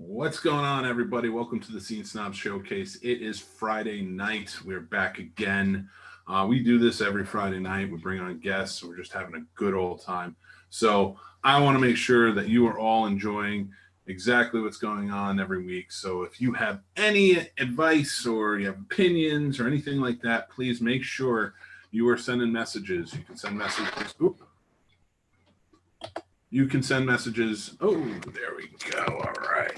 What's going on, everybody? Welcome to the Snobs Showcase. It is Friday night. We're back again. We do this every Friday night. We bring on guests. We're just having a good old time. So I want to make sure that you are all enjoying exactly what's going on every week. So if you have any advice or you have opinions or anything like that, please make sure you are sending messages. You can send messages. You can send messages. Oh, there we go. All right.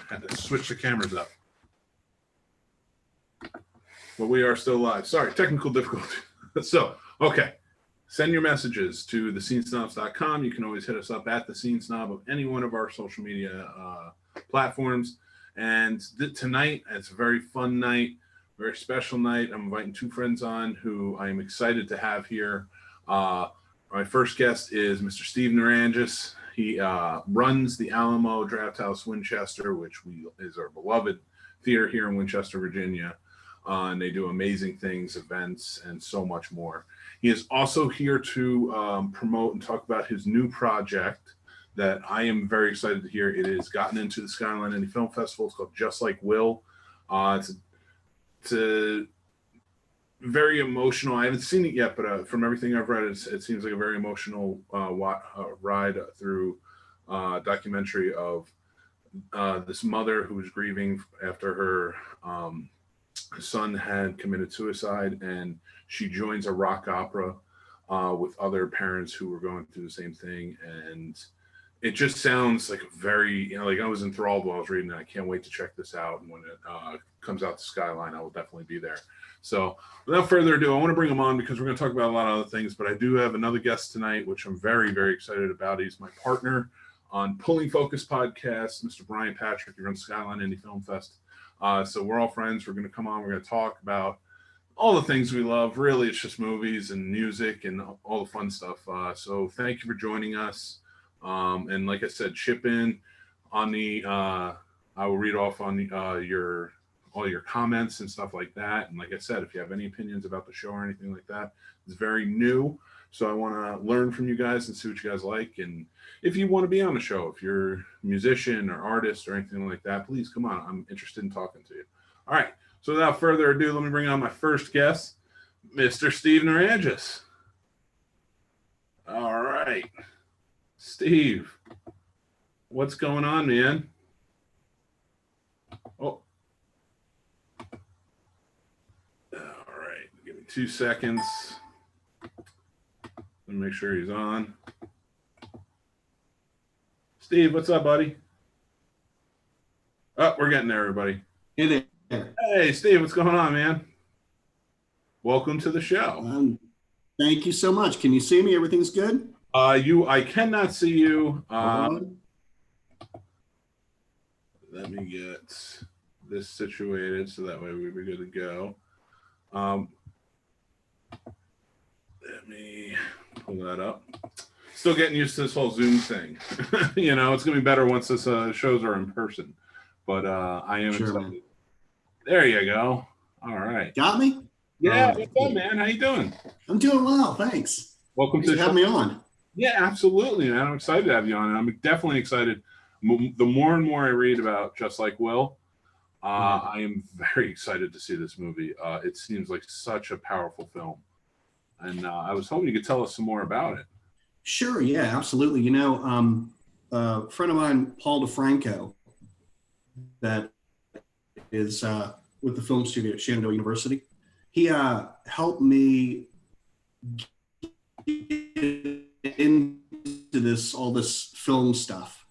Had to switch the cameras up. But we are still live. Sorry, technical difficulty. So, okay. Send your messages to thescenesnobs.com. You can always hit us up at the Scene Snob of any one of our social media platforms. And tonight, it's a very fun night, very special night. I'm inviting two friends on who I am excited to have here. My first guest is Mr. Steve Nerangis. He runs the Alamo Drafthouse Winchester, which is our beloved theater here in Winchester, Virginia. And they do amazing things, events, and so much more. He is also here to promote and talk about his new project that I am very excited to hear. It has gotten into the Skyline Indie Film Festival. It's called Just Like Will. It's a very emotional. I haven't seen it yet, but from everything I've read, it seems like a very emotional ride through documentary of this mother who was grieving after her son had committed suicide, and she joins a rock opera with other parents who were going through the same thing. And it just sounds like a very, like I was enthralled while I was reading it. I can't wait to check this out. And when it comes out to Skyline, I will definitely be there. So without further ado, I want to bring him on because we're going to talk about a lot of other things, but I do have another guest tonight, which I'm very, very excited about. He's my partner on Pulling Focus podcast, Mr. Brian Patrick. You're on Skyline Indie Film Fest. So we're all friends. We're going to come on. We're going to talk about all the things we love. Really, it's just movies and music and all the fun stuff. So thank you for joining us. And like I said, chip in on the, I will read off on the, all your comments and stuff like that. And like I said, if you have any opinions about the show or anything like that, it's very new. So I want to learn from you guys and see what you guys like. And if you want to be on the show, if you're a musician or artist or anything like that, please come on. I'm interested in talking to you. All right. So without further ado, let me bring on my first guest, Mr. Steve Nerangis. All right. Steve, what's going on, man? Oh. All right. Give me 2 seconds. Let me make sure he's on. Steve, what's up, buddy? Oh, we're getting there, everybody. Hey there. Hey, Steve, what's going on, man? Welcome to the show. Thank you so much. Can you see me? Everything's good? I cannot see you. Let me get this situated so that way we'll be good to go. Let me pull that up. Still getting used to this whole Zoom thing. You know, it's gonna be better once this shows are in person. But I am excited. Man. There you go. All right. Got me? Yeah. What's up, man? How you doing? I'm doing well, thanks. Welcome to have me on. Yeah, absolutely, man. I'm excited to have you on, and I'm definitely excited. The more and more I read about Just Like Will, I am very excited to see this movie. It seems like such a powerful film, and I was hoping you could tell us some more about it. Sure, yeah, absolutely. You know, a friend of mine, Paul DeFranco, that is with the film studio at Shenandoah University, he helped me get into all this film stuff.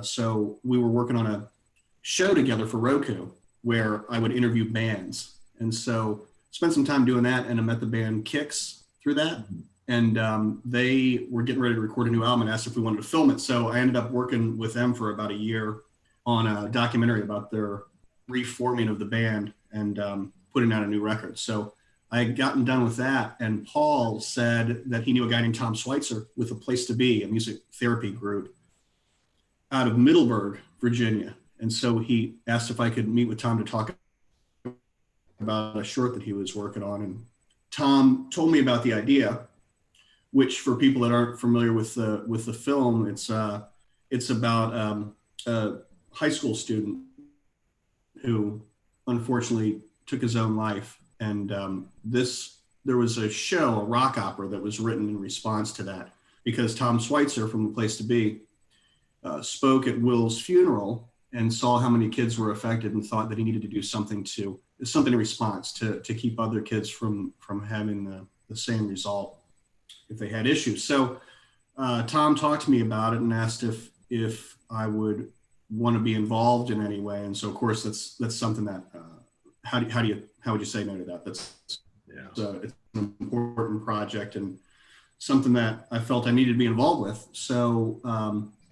So we were working on a show together for Roku where I would interview bands. And so spent some time doing that, and I met the band Kicks through that. And they were getting ready to record a new album and asked if we wanted to film it. So I ended up working with them for about a year on a documentary about their reforming of the band and putting out a new record. So I had gotten done with that, and Paul said that he knew a guy named Tom Schweitzer with A Place to Be, a music therapy group out of Middleburg, Virginia. And so he asked if I could meet with Tom to talk about a short that he was working on. And Tom told me about the idea, which for people that aren't familiar with the film, it's about high school student who unfortunately took his own life. And there was a show, a rock opera, that was written in response to that, because Tom Schweitzer from The Place to Be spoke at Will's funeral and saw how many kids were affected and thought that he needed to do something in response to keep other kids from having the same result if they had issues. So Tom talked to me about it and asked if I would want to be involved in any way. And so of course that's something that how would you say no to that? It's an important project and something that I felt I needed to be involved with. So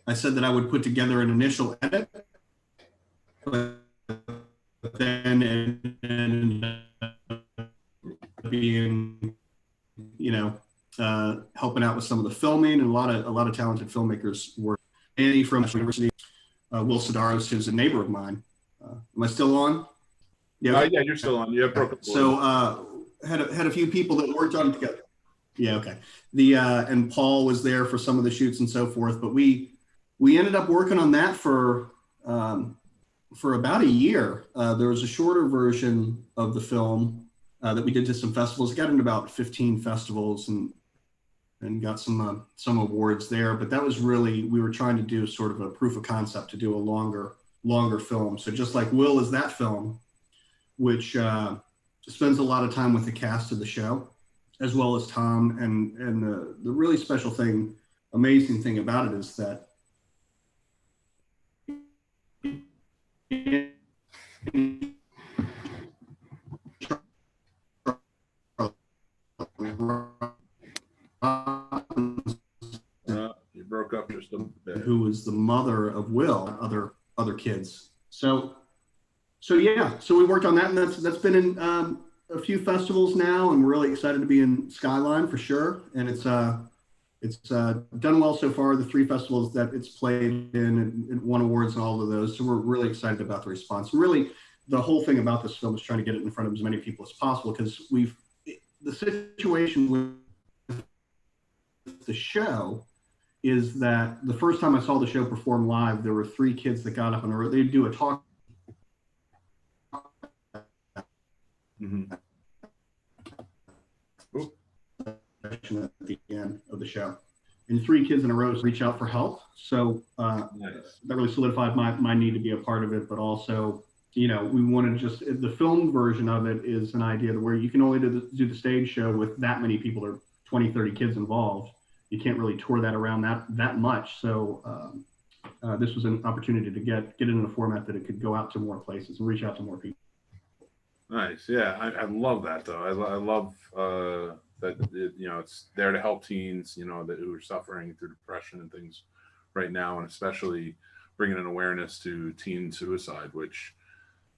I said that I would put together an initial edit, but then it ended up being, helping out with some of the filming, and a lot of talented filmmakers work. Andy from University, Will Sedaros, who's a neighbor of mine. Am I still on? Yeah, you're still on. You have broken. So had a few people that worked on it together. Yeah, okay. And Paul was there for some of the shoots and so forth. But we ended up working on that for about a year. There was a shorter version of the film that we did to some festivals. Got into about 15 festivals and got some awards there. But that was really, we were trying to do sort of a proof of concept to do a longer film. So just like Will is that film, which spends a lot of time with the cast of the show, as well as Tom. And the really special thing, amazing thing about it is that you broke up just a bit. Who was the mother of Will, other kids. So yeah, so we worked on that, and that's been in a few festivals now, and we're really excited to be in Skyline for sure. And it's done well so far. The 3 festivals that it's played in, it won awards in all of those. So we're really excited about the response. And really, the whole thing about this film is trying to get it in front of as many people as possible, because the situation with the show is that the first time I saw the show perform live, there were 3 kids that got up and they'd do a talk. Mm-hmm. At the end of the show, and 3 kids in a row reach out for help. So nice. That really solidified my need to be a part of it. But also, we wanted the film version of it is an idea where you can only do the stage show with that many people, or 20, 30 kids involved. You can't really tour that around that much. So this was an opportunity to get it in a format that it could go out to more places and reach out to more people. Nice. Yeah, I love that though. I love that it's there to help teens, who are suffering through depression and things right now, and especially bringing an awareness to teen suicide, which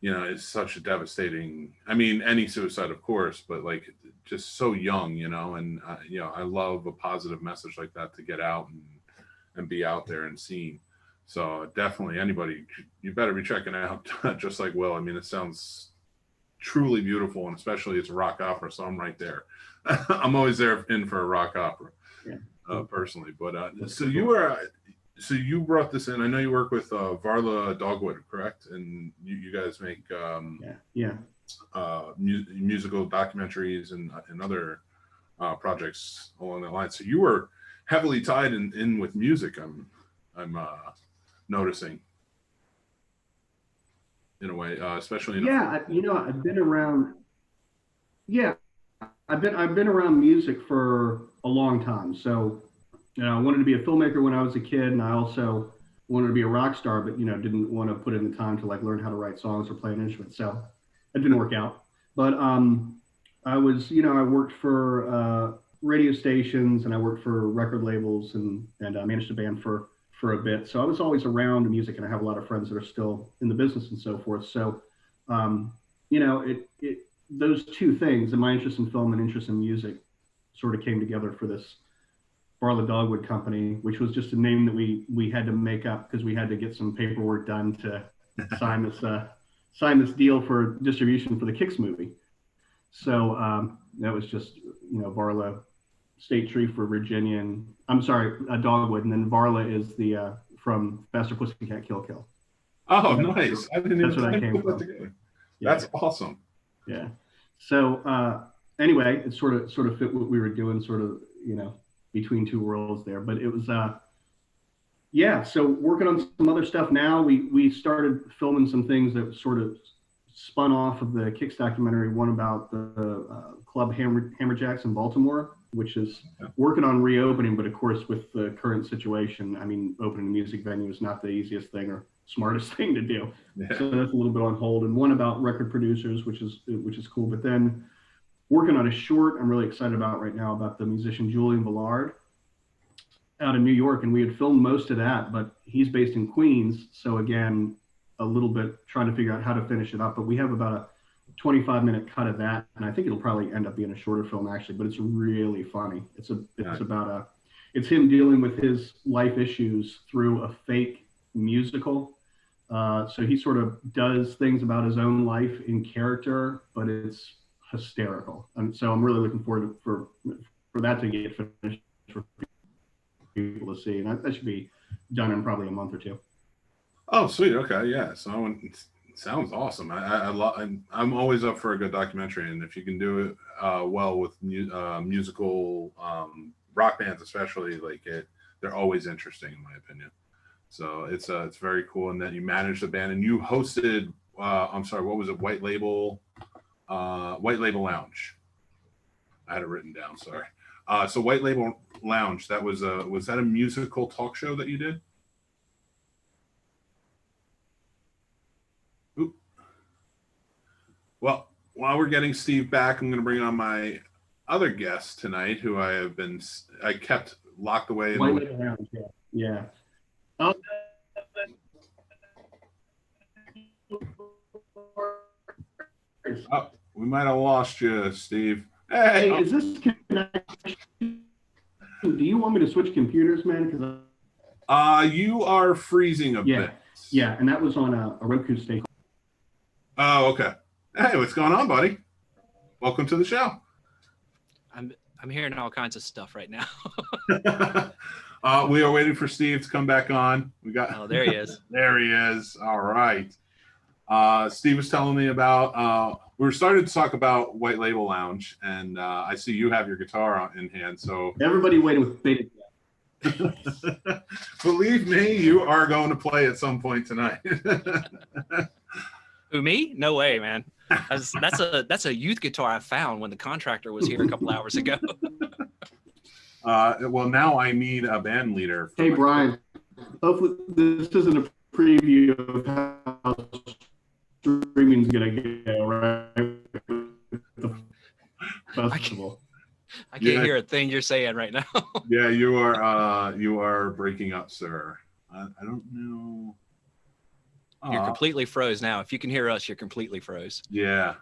is such a devastating. I mean, any suicide, of course, but like just so young, and I love a positive message like that to get out and be out there and seen. So definitely, anybody, you better be checking out Just Like Will. I mean, it sounds truly beautiful, and especially it's a rock opera, so I'm right there. I'm always there in for a rock opera, personally. But so you brought this in. I know you work with Varla Dogwood, correct? And you guys make musical documentaries and other projects along that line. So you were heavily tied in with music. I'm noticing. In a way, especially I've been around. Yeah, I've been around music for a long time. So, I wanted to be a filmmaker when I was a kid, and I also wanted to be a rock star, but didn't want to put in the time to learn how to write songs or play an instrument. So, it didn't work out. But I was, I worked for radio stations, and I worked for record labels, and I managed a band for a bit. So I was always around music, and I have a lot of friends that are still in the business and so forth. So, those 2 things, and my interest in film and interest in music, sort of came together for this Varla Dogwood Company, which was just a name that we had to make up because we had to get some paperwork done to sign this deal for distribution for the Kicks movie. So that was just, Varla State Tree for Virginia, and Dogwood, and then Varla is the from Faster Pussycat Kill Kill. Oh, You know, nice. I didn't that's even what I came put that from. together. Yeah. That's awesome. Yeah. So anyway, it sort of fit what we were doing, sort of, you know, between two worlds there. But it was yeah. So working on some other stuff now. We started filming some things that sort of spun off of the Kicks documentary. One about the club Hammerjacks in Baltimore, which is working on reopening, but of course with the current situation, I mean, opening a music venue is not the easiest thing or smartest thing to do. Yeah. So that's a little bit on hold. And one about record producers, which is cool. But then working on a short I'm really excited about right now about the musician Julian Villard out of New York. And we had filmed most of that, but he's based in Queens. So again, a little bit trying to figure out how to finish it up. But we have about a 25-minute cut of that. And I think it'll probably end up being a shorter film actually, but it's really funny. It's it's him dealing with his life issues through a fake musical. So he sort of does things about his own life in character, but it's hysterical. And so I'm really looking forward for that to get finished for people to see. And that should be done in probably a month or two. Oh, sweet. Okay, yeah. So it sounds awesome. I'm always up for a good documentary, and if you can do it well with musical rock bands, especially, like they're always interesting in my opinion. So it's very cool, and that you managed the band and you hosted. I'm sorry, what was it? White Label Lounge. I had it written down. Sorry. So White Label Lounge. That was that a musical talk show that you did? Oop. Well, while we're getting Steve back, I'm going to bring on my other guest tonight, who I kept locked away. White Label Lounge. Yeah. Yeah. Oh, we might have lost you, Steve. Hey, is this connection? Do you want me to switch computers, man? Because you are freezing a bit. Yeah, and that was on a Roku station. Oh, okay. Hey, what's going on, buddy? Welcome to the show. I'm hearing all kinds of stuff right now. We are waiting for Steve to come back on. Oh, there he is. There he is. All right. Steve was telling me about we were starting to talk about White Label Lounge, and I see you have your guitar in hand. So everybody waiting with beta. Believe me, you are going to play at some point tonight. Who, me? No way, man. That's a youth guitar I found when the contractor was here a couple hours ago. Well, now I need a band leader. Hey, Brian. Hopefully this isn't a preview of how streaming's gonna go, right? The festival. I can't hear a thing you're saying right now. Yeah, you are breaking up, sir. I don't know. You're completely froze now. If you can hear us, you're completely froze. Yeah.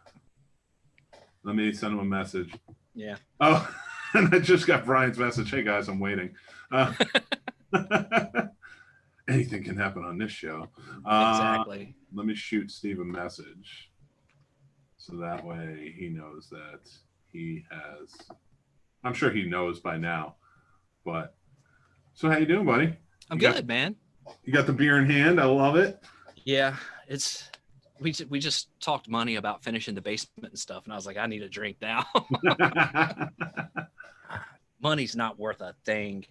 Let me send him a message. Yeah. Oh, and I just got Brian's message. Hey guys, I'm waiting. Anything can happen on this show. Exactly. Let me shoot Steve a message, so that way he knows that he has. I'm sure he knows by now. But so, how you doing, buddy? I'm good, man. You got the beer in hand. I love it. Yeah, we just talked money about finishing the basement and stuff, and I was like, I need a drink now. Money's not worth a thing.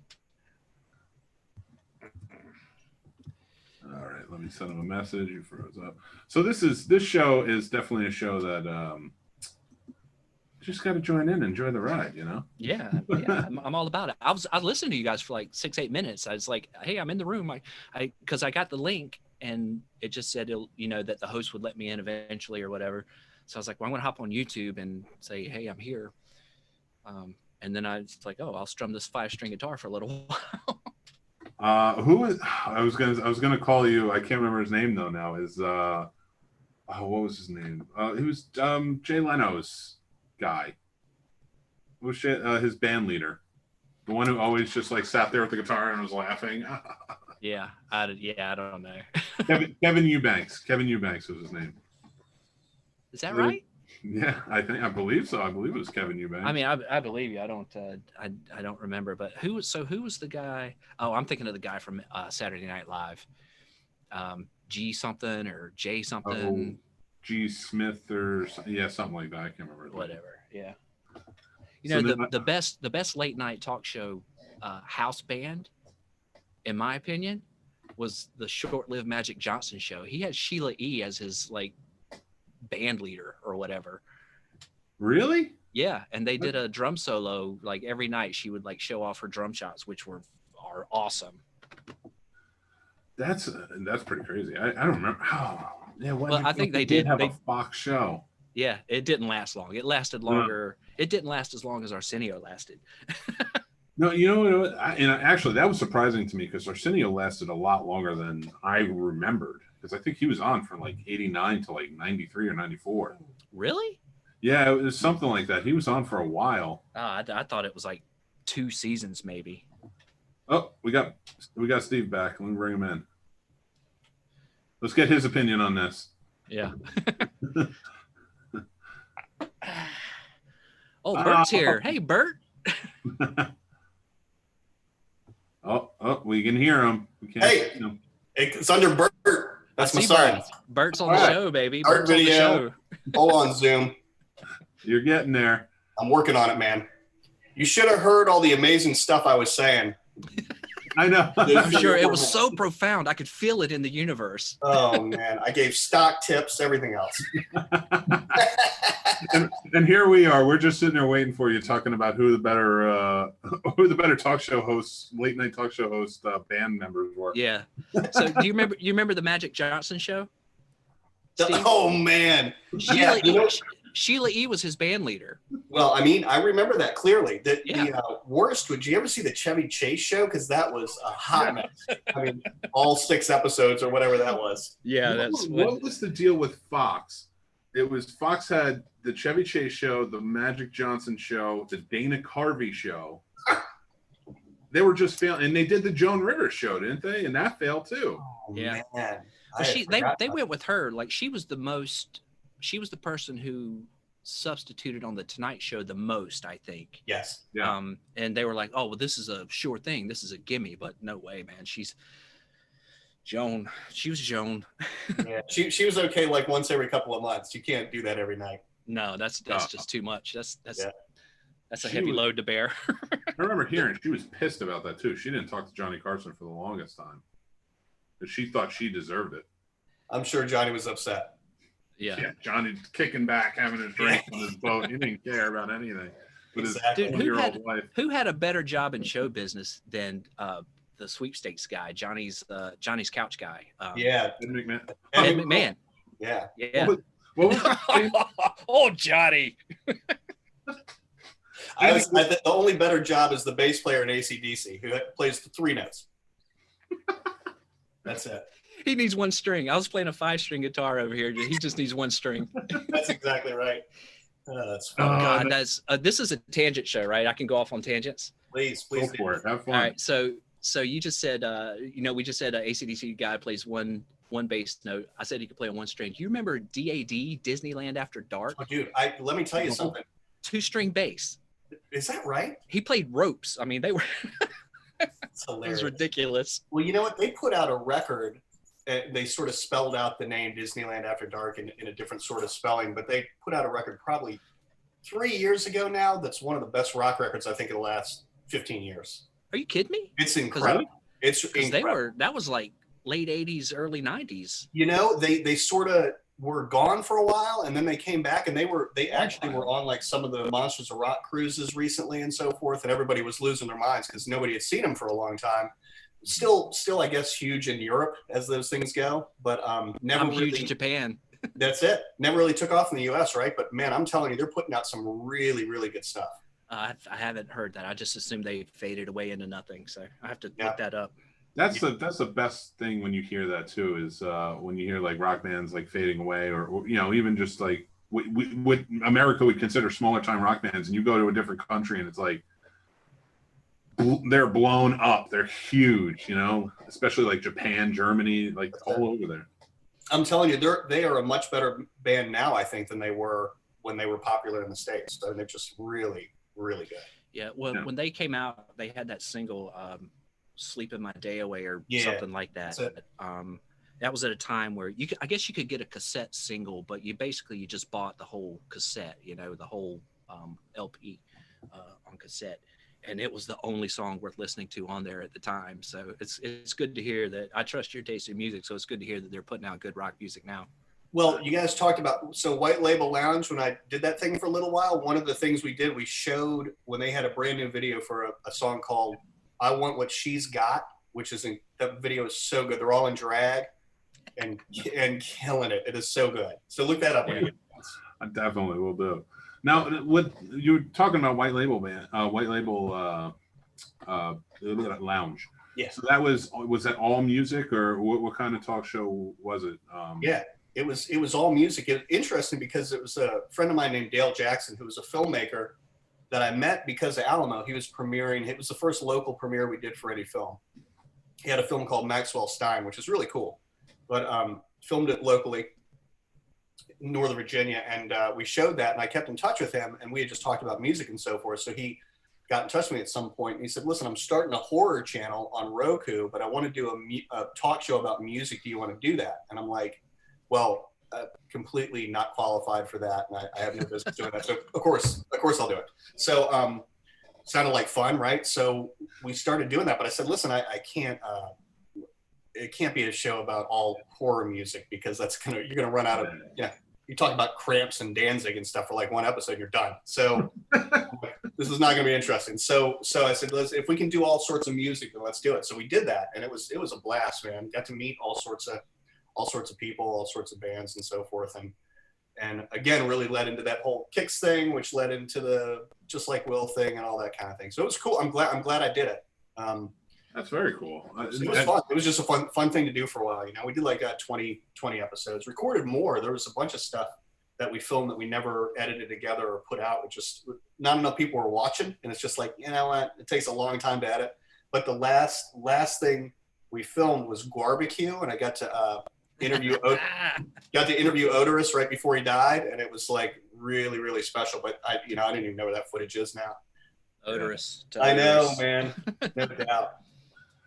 All right, let me send him a message. You froze up. So this show is definitely a show that just got to join in, enjoy the ride, you know? Yeah, I'm all about it. I was listening to you guys for like 6-8 minutes. I was like, hey, I'm in the room. Because I got the link and it just said, that the host would let me in eventually or whatever. So I was like, well, I'm going to hop on YouTube and say, hey, I'm here. And then I was like, oh, I'll strum this 5-string guitar for a little while. Who is? I was gonna call you. I can't remember his name though. Now is what was his name? He was Jay Leno's guy. What was his band leader? The one who always just like sat there with the guitar and was laughing. Yeah, I don't know. Kevin Eubanks. Kevin Eubanks was his name. Is that right? Yeah, I believe so. I believe it was Kevin Eubanks. I mean, I believe you. I don't remember, but who was the guy? Oh, I'm thinking of the guy from Saturday Night Live. G something or J something. G Smith or something like that. I can't remember. Whatever. Yeah. So The best late night talk show house band, in my opinion, was the short-lived Magic Johnson show. He had Sheila E. as his like band leader or whatever. Really? Yeah, and they did a drum solo like every night. She would like show off her drum shots, which are awesome. That's pretty crazy. I don't remember. Oh, yeah. Well, I think they did have a Fox show. Yeah, it didn't last long. It lasted longer. No. It didn't last as long as Arsenio lasted. No, you know what? Actually, that was surprising to me because Arsenio lasted a lot longer than I remembered. Because I think he was on from like 89 to like 93 or 94. Really? Yeah, it was something like that. He was on for a while. I thought it was like 2 seasons maybe. Oh, we got Steve back. Let me bring him in. Let's get his opinion on this. Yeah. Oh, Bert's here. Hey, Bert. Oh, we can hear him. We can't Hey, him. It's under Bert. That's my son. Bert's on the show, baby. Art Bert's video. on the show. Hold on, Zoom. You're getting there. I'm working on it, man. You should have heard all the amazing stuff I was saying. I know. I'm sure it was so profound. I could feel it in the universe. Oh, man. I gave stock tips, everything else. and here we are. We're just sitting there waiting for you, talking about who the better talk show hosts, late night talk show host band members were. Yeah. So do you remember the Magic Johnson show? Steve? Oh, man. Sheila E. was his band leader. Well, I mean, I remember that clearly. The worst, would you ever see the Chevy Chase show? Because that was a hot mess. I mean, all 6 episodes or whatever that was. Yeah, what was the deal with Fox? It was Fox had the Chevy Chase show, the Magic Johnson show, the Dana Carvey show. They were just failing, and they did the Joan Rivers show, didn't they? And that failed too. Oh, yeah. Man. They went with her. Like she was the person who substituted on the Tonight Show the most, I think. Yes. Yeah. And they were like, oh, well, this is a sure thing. This is a gimme, but no way, man. She's Joan. She was Joan. Yeah. She was okay like once every couple of months. You can't do that every night. No, that's just too much. That's a She heavy was- load to bear. I remember hearing she was pissed about that too. She didn't talk to Johnny Carson for the longest time because she thought she deserved it. I'm sure Johnny was upset. Yeah. Johnny kicking back, having a drink on his boat. He didn't care about anything. But Exactly. his Dude, 20-year-old wife. Who had a better job in show business than the sweepstakes guy, Johnny's couch guy? Yeah. Ed McMahon. Ed McMahon. Yeah. Yeah. What was his name? Oh, Johnny. I think the only better job is the bass player in AC/DC who plays the 3 notes. That's it. He needs 1 string. I was playing a 5-string guitar over here. He just needs 1 string. That's exactly right. That's Oh fun. God, that's this is a tangent show, right? I can go off on tangents. Please Go do. for it. Have fun. All right, so you just said, we just said AC/DC guy plays one bass note. I said he could play on 1 string. Do you remember DAD, Disneyland After Dark? Oh, dude, let me tell you something. 2-string bass. Is that right? He played ropes. I mean, they were It's it was hilarious. ridiculous. Well, you know what? They put out a record. They sort of spelled out the name Disneyland After Dark in a different sort of spelling, but they put out a record probably 3 years ago now. That's one of the best rock records I think in the last 15 years. Are you kidding me? It's incredible. It's Because incredible. that was like late 80s, early 90s. You know, they sort of were gone for a while, and then they came back, and they actually were on like some of the Monsters of Rock cruises recently and so forth, and everybody was losing their minds because nobody had seen them for a long time. Still, I guess huge in Europe as those things go, but never I'm really. huge in Japan. That's it. Never really took off in the U.S., right? But man, I'm telling you, they're putting out some really, really good stuff. I haven't heard that. I just assumed they faded away into nothing. So I have to Yeah. look that up. That's the best thing when you hear that too is when you hear like rock bands like fading away or even just like what America would consider smaller time rock bands, and you go to a different country and it's like they're blown up, they're huge, especially like Japan, Germany, like all over there. I'm telling you, they are a much better band now, I think, than they were when they were popular in the States. So they're just really, really good. Yeah. Well, when they came out, they had that single "Sleeping My Day Away" or Yeah, something like that. that's it. that was at a time where I guess you could get a cassette single, but you just bought the whole cassette, the whole LP on cassette. And it was the only song worth listening to on there at the time. So it's good to hear that. I trust your taste in music, so it's good to hear that they're putting out good rock music now. Well, you guys talked about, so White Label Lounge, when I did that thing for a little while, one of the things we did, we showed when they had a brand new video for a song called I Want What She's Got, which that video is so good. They're all in drag and killing it. It is so good. So look that up. Yeah. I definitely will do. Now, what you were talking about, White Label Lounge. Yeah. So was that all music, or what kind of talk show was it? Yeah, it was all music. It was interesting because it was a friend of mine named Dale Jackson, who was a filmmaker that I met because of Alamo. He was premiering. It was the first local premiere we did for any film. He had a film called Maxwell Stein, which is really cool, but filmed it locally. Northern Virginia, and we showed that, and I kept in touch with him, and we had just talked about music and so forth. So he got in touch with me at some point, and he said, listen, I'm starting a horror channel on Roku, but I want to do a talk show about music. Do you want to do that? And I'm like, well, completely not qualified for that, and I have no business doing that. So of course I'll do it. So sounded like fun, right? So we started doing that, but I said, listen, I can't it can't be a show about all horror music, because you're gonna run out of, you talk about Cramps and Danzig and stuff for like one episode and you're done. So this is not going to be interesting. So I said, if we can do all sorts of music, then let's do it. So we did that, and it was a blast, man. Got to meet all sorts of people, all sorts of bands and so forth. And again, really led into that whole Kicks thing, which led into the Just Like Will thing and all that kind of thing. So it was cool. I'm glad I did it. That's very cool. It was fun. It was just a fun thing to do for a while. We did like 20 episodes, recorded more. There was a bunch of stuff that we filmed that we never edited together or put out. It just, not enough people were watching. And it's just like, you know what? It takes a long time to edit. But the last thing we filmed was Barbecue, and I got to interview Odorous right before he died, and it was like really, really special. But I didn't even know where that footage is now. Odorous. I know, man. No doubt.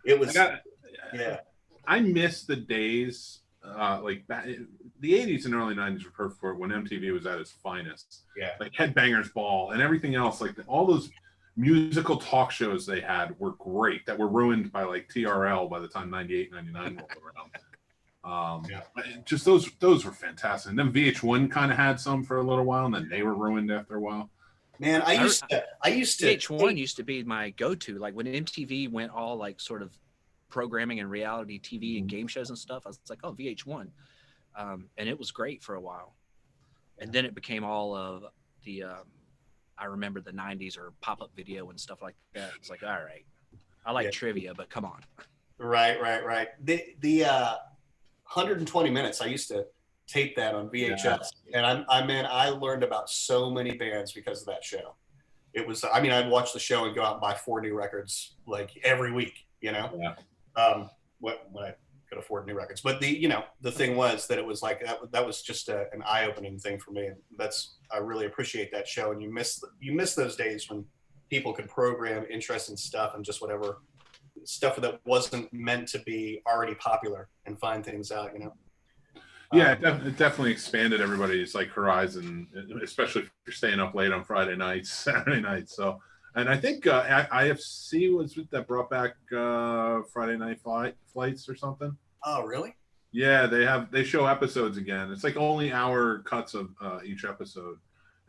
It was, I miss the days, like the 80s and early 90s were perfect for it, when MTV was at its finest. Yeah. Like Headbangers Ball and everything else, like all those musical talk shows they had were great, that were ruined by like TRL by the time 98, 99 rolled around. Just those were fantastic. And then VH1 kind of had some for a little while, and then they were ruined after a while. Man, I used to. VH1 used to be my go-to. Like when MTV went all like sort of programming and reality TV and game shows and stuff, I was like, oh, VH1, and it was great for a while. And then it became all of the. I remember the '90s or pop-up video and stuff like that. It's like, all right, I like trivia, but come on. Right. The 120 minutes. I used to tape that on VHS, and I learned about so many bands because of that show. It was, I'd watch the show and go out and buy 4 new records like every week, when I could afford new records. But the thing was that it was like that was just an eye-opening thing for me, and I really appreciate that show. And you miss those days when people could program interesting stuff and just whatever stuff that wasn't meant to be already popular, and find things out, Yeah, it definitely expanded everybody's like horizon, especially if you're staying up late on Friday nights, Saturday nights. So, and I think IFC was it that brought back Friday night flights or something. Oh, really? Yeah, they show episodes again. It's like only hour cuts of each episode,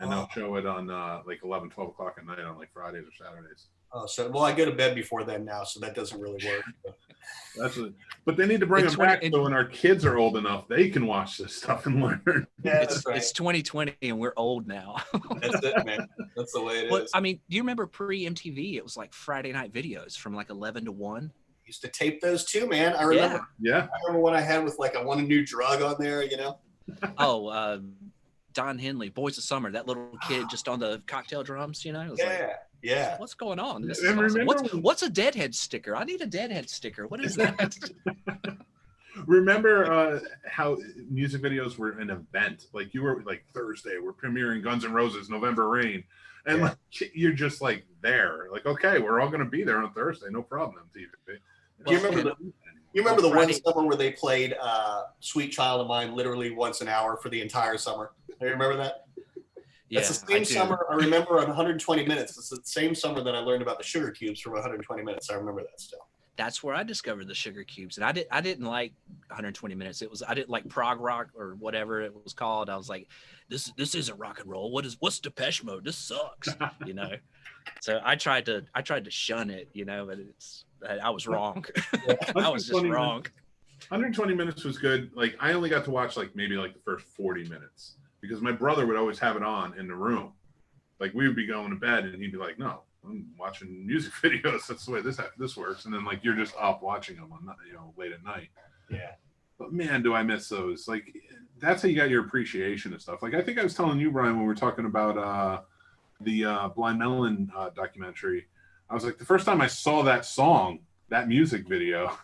and they'll show it on like 11, 12 o'clock at night on like Fridays or Saturdays. Oh, so well, I go to bed before then now, so that doesn't really work. But they need to bring them back so when our kids are old enough, they can watch this stuff and learn. Yeah, it's 2020 and we're old now. That's it, man. That's the way it is. Do you remember pre-MTV? It was like Friday night videos from like 11 to 1. Used to tape those too, man. I remember. Yeah. I remember what I had with like I want a new drug on there, Oh, Don Henley, Boys of Summer, that little kid just on the cocktail drums, It was yeah. What's going on? This is awesome. What's a Deadhead sticker? I need a Deadhead sticker. What is that? Remember how music videos were an event? Like you were like Thursday, we're premiering Guns N' Roses, November Rain. And like, you're just like there. Like, okay, we're all going to be there on Thursday. No problem, MTV. Do you remember You remember the one Friday- summer where they played "Sweet Child of Mine" literally once an hour for the entire summer? Do you remember that? Yeah, That's the I same do. summer I remember on 120 Minutes. It's the same summer that I learned about the sugar cubes from 120 Minutes. I remember that still. That's where I discovered the sugar cubes, and I didn't like 120 Minutes. I didn't like prog rock or whatever it was called. I was like, this isn't rock and roll. What's Depeche Mode? This sucks, you know. So I tried to shun it, you know, but I was wrong. I was just wrong. 120 Minutes was good. Like I only got to watch like maybe like the first 40 minutes because my brother would always have it on in the room. Like we would be going to bed and he'd be like, "No, I'm watching music videos. That's the way this works." And then like you're just up watching them on, you know, late at night. Yeah. But man, do I miss those. Like that's how you got your appreciation of stuff. Like I think I was telling you, Brian, when we were talking about the Blind Melon documentary, I was like, the first time I saw that song, that music video,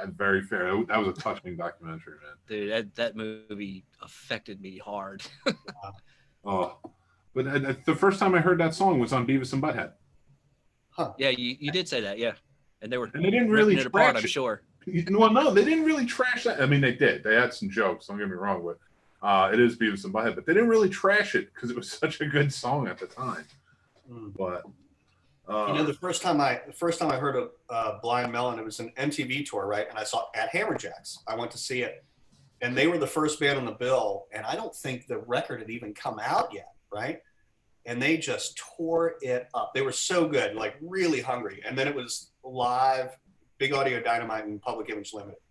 very fair. That was a touching documentary, man. Dude, that movie affected me hard. Oh, but the first time I heard that song was on Beavis and Butthead. Yeah, you did say that, yeah. And they didn't really ripping it apart, trash I'm it. sure. Well, no, they didn't really trash that. I mean, they did. They had some jokes. Don't get me wrong, but it is Beavis and Butthead. But they didn't really trash it because it was such a good song at the time. But you know, the first time I heard of Blind Melon, it was an MTV tour, right? And I saw it at Hammerjacks. I went to see it, and they were the first band on the bill. And I don't think the record had even come out yet, right? And they just tore it up. They were so good, like really hungry. And then it was live, Big Audio Dynamite and Public Image Limited.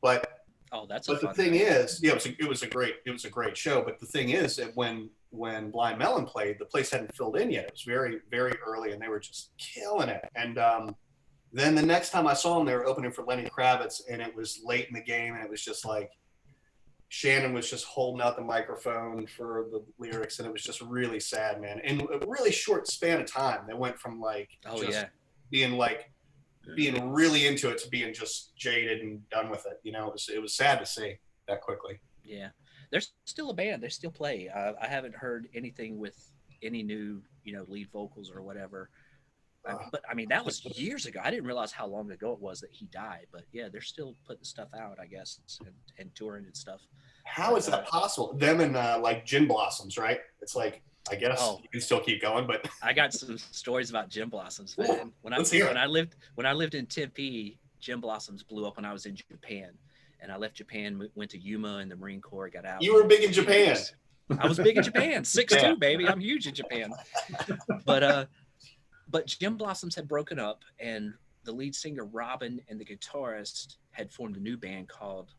But the thing is, yeah, it was a great show. But the thing is that when Blind Melon played, the place hadn't filled in yet. It was very, very early, and they were just killing it. And then the next time I saw them, they were opening for Lenny Kravitz, and it was late in the game, and it was just like Shannon was just holding out the microphone for the lyrics, and it was just really sad, man. In a really short span of time, they went from like being really into it to being just jaded and done with it. You know, it was sad to see that quickly. Yeah, they're still a band. They still play. I haven't heard anything with any new, you know, lead vocals or whatever. But I mean, that was years ago. I didn't realize how long ago it was that he died. But yeah, they're still putting stuff out, I guess, and touring and stuff. How is that possible? Them and like Gin Blossoms, right? It's like, I guess you can still keep going, but I got some stories about Gin Blossoms, man. When I lived in Tempe, Gin Blossoms blew up when I was in Japan. And I left Japan, went to Yuma in the Marine Corps, got out. You were big in Japan. I was big in Japan. 6'2", baby. I'm huge in Japan. But Gin Blossoms had broken up, and the lead singer Robin and the guitarist had formed a new band called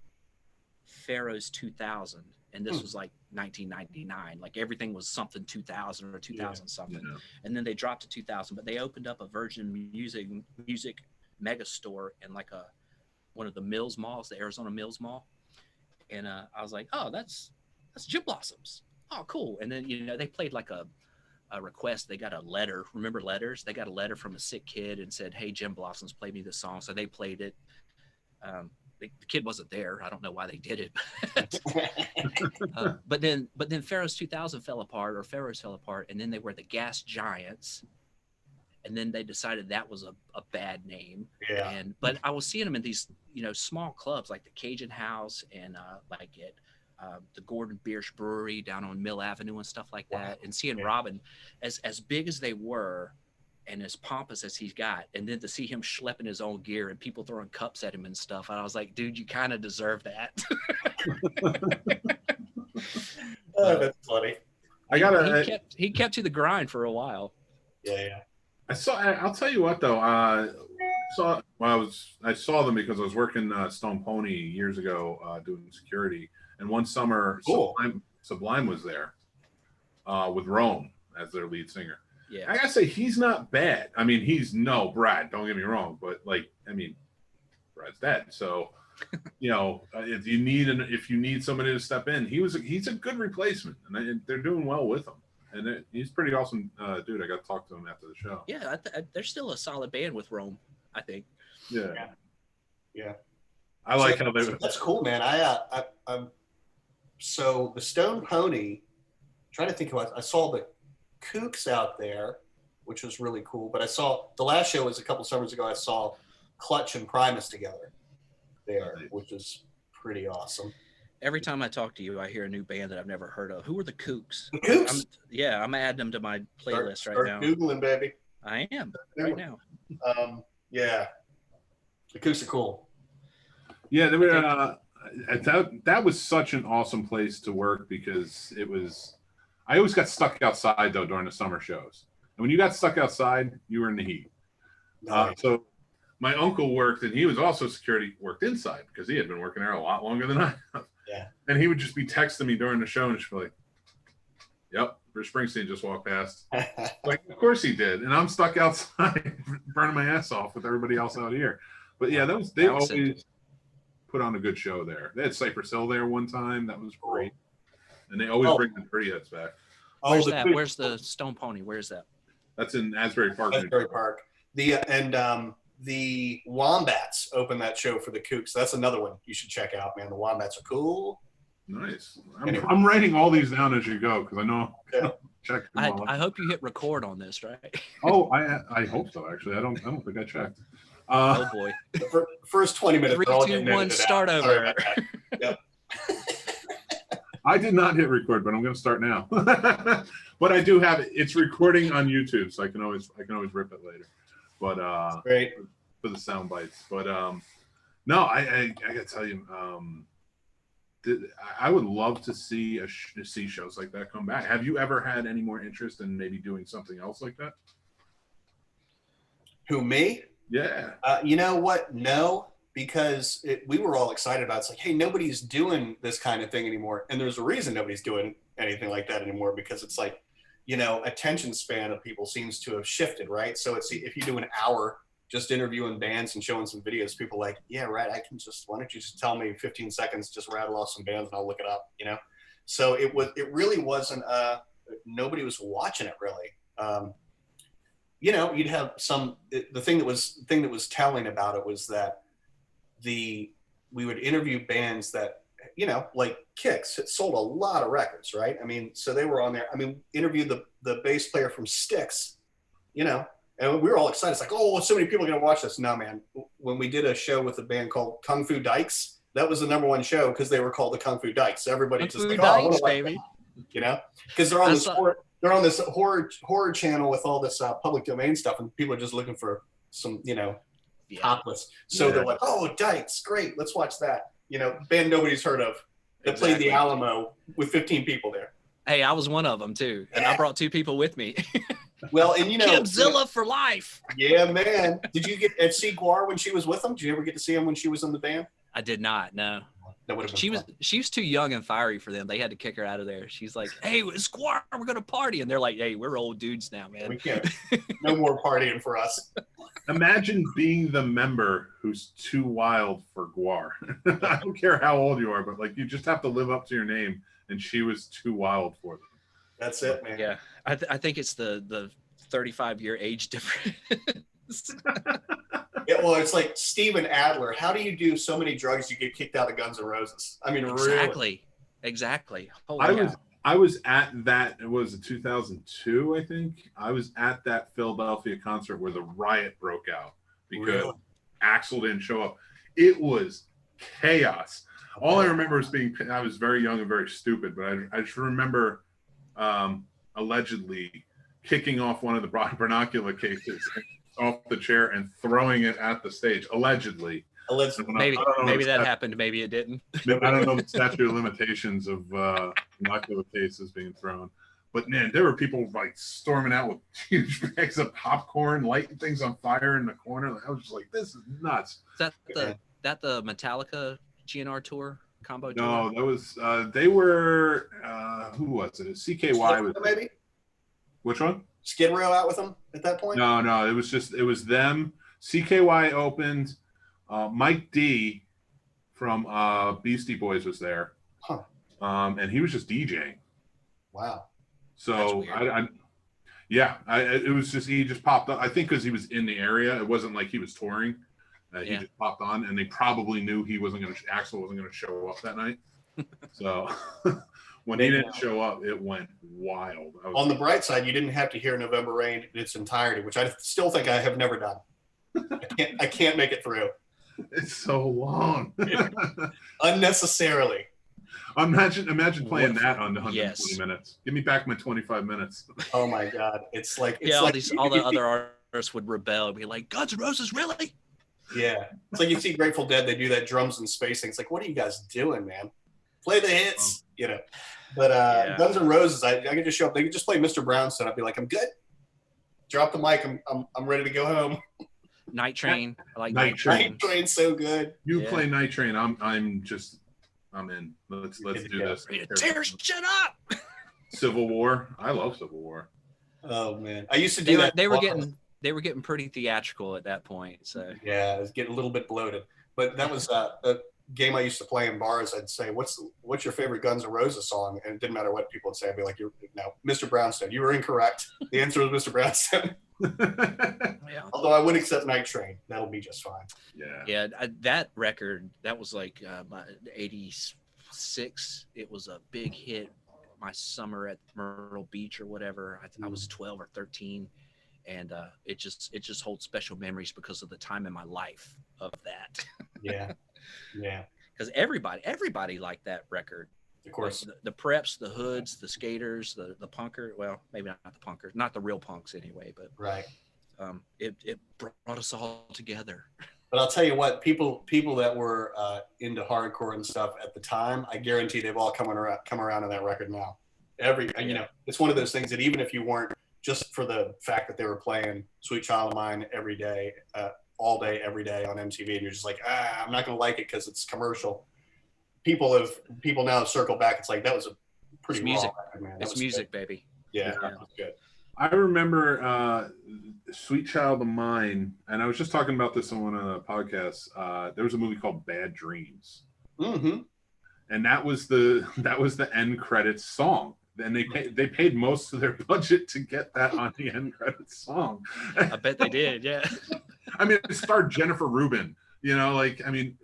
Pharaoh's 2000, and this was like 1999. Like everything was something 2000 or 2000 something. Yeah. And then they dropped to 2000, but they opened up a Virgin Music mega store in like one of the Mills malls, the Arizona Mills Mall. And I was like, oh, that's Gin Blossoms. Oh, cool. And then, you know, they played like a request. They got a letter. Remember letters? They got a letter from a sick kid and said, hey, Gin Blossoms, play me this song. So they played it. The kid wasn't there. I don't know why they did it. But then Pharaoh's 2000 fell apart, or Pharaoh's fell apart, and then they were the Gas Giants. And then they decided that was a bad name. Yeah. But I was seeing them in these, you know, small clubs like the Cajun House and like at the Gordon Biersch Brewery down on Mill Avenue and stuff like that. And seeing Robin, as big as they were and as pompous as he's got, and then to see him schlepping his own gear and people throwing cups at him and stuff, and I was like, dude, you kind of deserve that. Oh, that's funny. He kept to the grind for a while. Yeah. I'll tell you what though. I saw them because I was working Stone Pony years ago doing security, and one summer Sublime was there with Rome as their lead singer. Yeah, I gotta say he's not bad. I mean, he's no Brad. Don't get me wrong, but like, I mean, Brad's dead, so you know, if you need somebody to step in, he's a good replacement, and they're doing well with him. And he's pretty awesome dude. I got to talk to him after the show. Yeah, they're still a solid band with Rome, I think. Yeah. I like how they. That's cool, man. So the Stone Pony. Trying to think of. I saw the Kooks out there, which was really cool. But I saw the last show was a couple summers ago. I saw Clutch and Primus together. there, which is pretty awesome. Every time I talk to you, I hear a new band that I've never heard of. Who are the Kooks? The Kooks? I'm adding them to my playlist Start right now. Googling, baby. I am right now. Yeah, the Kooks are cool. Yeah, they were. That was such an awesome place to work because it was. I always got stuck outside though during the summer shows, and when you got stuck outside, you were in the heat. Nice. So my uncle worked, and he was also security, worked inside because he had been working there a lot longer than I have. Yeah. And he would just be texting me during the show and just be like, "Yep, Bruce Springsteen just walked past." Like, of course he did, and I'm stuck outside burning my ass off with everybody else out here. But yeah, they always put on a good show there. They had Cypress Hill there one time. That was great. And they always bring the Dirty Heads back. Where's that? Where's the Stone Pony? Where's that? That's in Asbury Park. Asbury Park. The Wombats opened that show for the Kooks. That's another one you should check out, man. The Wombats are cool. Nice. I'm writing all these down as you go because I know. Yeah. Check. I hope you hit record on this, right? Oh, I hope so. Actually, I don't think I checked. Oh boy. The first 20 minutes. 3, 2, 1, start over. Yep. I did not hit record, but I'm going to start now. But I do have it. It's recording on YouTube, so I can always rip it later. But great for the sound bites. But no, I got to tell you, I would love to see see shows like that come back. Have you ever had any more interest in maybe doing something else like that? Who, me? Yeah. You know what? No, because we were all excited about it. It's like, hey, nobody's doing this kind of thing anymore. And there's a reason nobody's doing anything like that anymore, because it's like, attention span of people seems to have shifted, right? So it's, if you do an hour just interviewing bands and showing some videos, people are like, yeah, right, why don't you just tell me 15 seconds, just rattle off some bands and I'll look it up, So it really wasn't, nobody was watching it really. You'd have the thing that was telling about it was that we would interview bands that, like Kicks, it sold a lot of records, right? I mean, so they were on there. I mean, interviewed the bass player from Styx, and we were all excited. It's like, oh, so many people are going to watch this. No, man. When we did a show with a band called Kung Fu Dykes, that was the #1 show because they were called the Kung Fu Dykes. So everybody Kung just Fu like, Dykes, baby. Because they're on this they're on this horror channel with all this public domain stuff, and people are just looking for some, topless. So they're like, oh, Dykes, great, let's watch that. Band nobody's heard of that played the Alamo with 15 people there. Hey, I was one of them too, and I brought 2 people with me. Well, and Kibzilla for life. Yeah, man. Did you get to see Guar when she was with them? Did you ever get to see him when she was in the band? I did not. No. That would have been fun. She was too young and fiery for them. They had to kick her out of there. She's like, "Hey, it's Guar. We're gonna party," and they're like, "Hey, we're old dudes now, man. We can't. No more partying for us." Imagine being the member who's too wild for Guar. I don't care how old you are, but like you just have to live up to your name, and she was too wild for them. That's it, man. Yeah, I think it's the 35-year age difference. Well, it's like Steven Adler. How do you do so many drugs you get kicked out of Guns N' Roses? I mean, really. Exactly. I was at that. It was 2002, I think. I was at that Philadelphia concert where the riot broke out because Axl didn't show up. It was chaos. All I remember is I was very young and very stupid, but I just remember allegedly kicking off one of the binocular cases off the chair and throwing it at the stage. Allegedly. Maybe that happened. Maybe it didn't. I don't know the statute of limitations of binocular cases being thrown. But man, there were people like storming out with huge bags of popcorn, lighting things on fire in the corner. I was just like, this is nuts. Is that the Metallica GNR tour combo tour? No, that was they were who was it? CKY was maybe. Which one? Skid Row out with them at that point? No, it was them. CKY opened. Mike D from Beastie Boys was there. Huh. And he was just DJing. Wow. So it was just, he just popped up. I think because he was in the area, it wasn't like he was touring. He just popped on, and they probably knew Axl wasn't going to show up that night. So when he didn't show up, it went wild. On the bright side, you didn't have to hear November Rain in its entirety, which I still think I have never done. I can't make it through. It's so long. Unnecessarily. Imagine playing that on 120 Yes. minutes. Give me back my 25 minutes. Oh my God. It's like, it's Yeah, like all the other artists would rebel and be like, Guns N' Roses, really? yeah. It's like you see Grateful Dead, they do that drums and spacing. It's like, what are you guys doing, man? Play the hits, you know. But Guns N' Roses, I could just show up. They could just play Mr. Brownstone. I'd be like, I'm good. Drop the mic. I'm ready to go home. Night Train. I like Night Train. Night Train's so good. You play Night Train. I'm in. Let's do this. Tear shit up. Civil War. I love Civil War. Oh man, I used to do that. They were getting pretty theatrical at that point. So yeah, it was getting a little bit bloated. But that was a game I used to play in bars. I'd say, "What's your favorite Guns N' Roses song?" And it didn't matter what people would say. I'd be like, "No, Mr. Brownstone. You were incorrect. The answer was Mr. Brownstone." yeah. Although I would accept Night Train. That'll be just fine. Yeah. That record, that was like 86. It was a big hit. My summer at Myrtle Beach or whatever. I was 12 or 13, and it just holds special memories because of the time in my life of that. Yeah. Because everybody liked that record. Of course. Like the preps, the hoods, the skaters, the punker. Well, maybe not the punkers, not the real punks anyway. But right. It brought us all together. But I'll tell you what, people that were into hardcore and stuff at the time, I guarantee they've all come around to that record now. You know, it's one of those things that even if you weren't, just for the fact that they were playing Sweet Child of Mine every day, all day, every day on MTV, and you're just like, I'm not going to like it because it's commercial. People now have circled back. It's like, that was a pretty music. raw record, man. It's music, baby. Yeah, that was good. I remember Sweet Child of Mine, and I was just talking about this on one of the podcasts. There was a movie called Bad Dreams, mm-hmm. and that was the end credits song. And they paid most of their budget to get that on the end credits song. I bet they did. Yeah. I mean, it starred Jennifer Rubin. You know,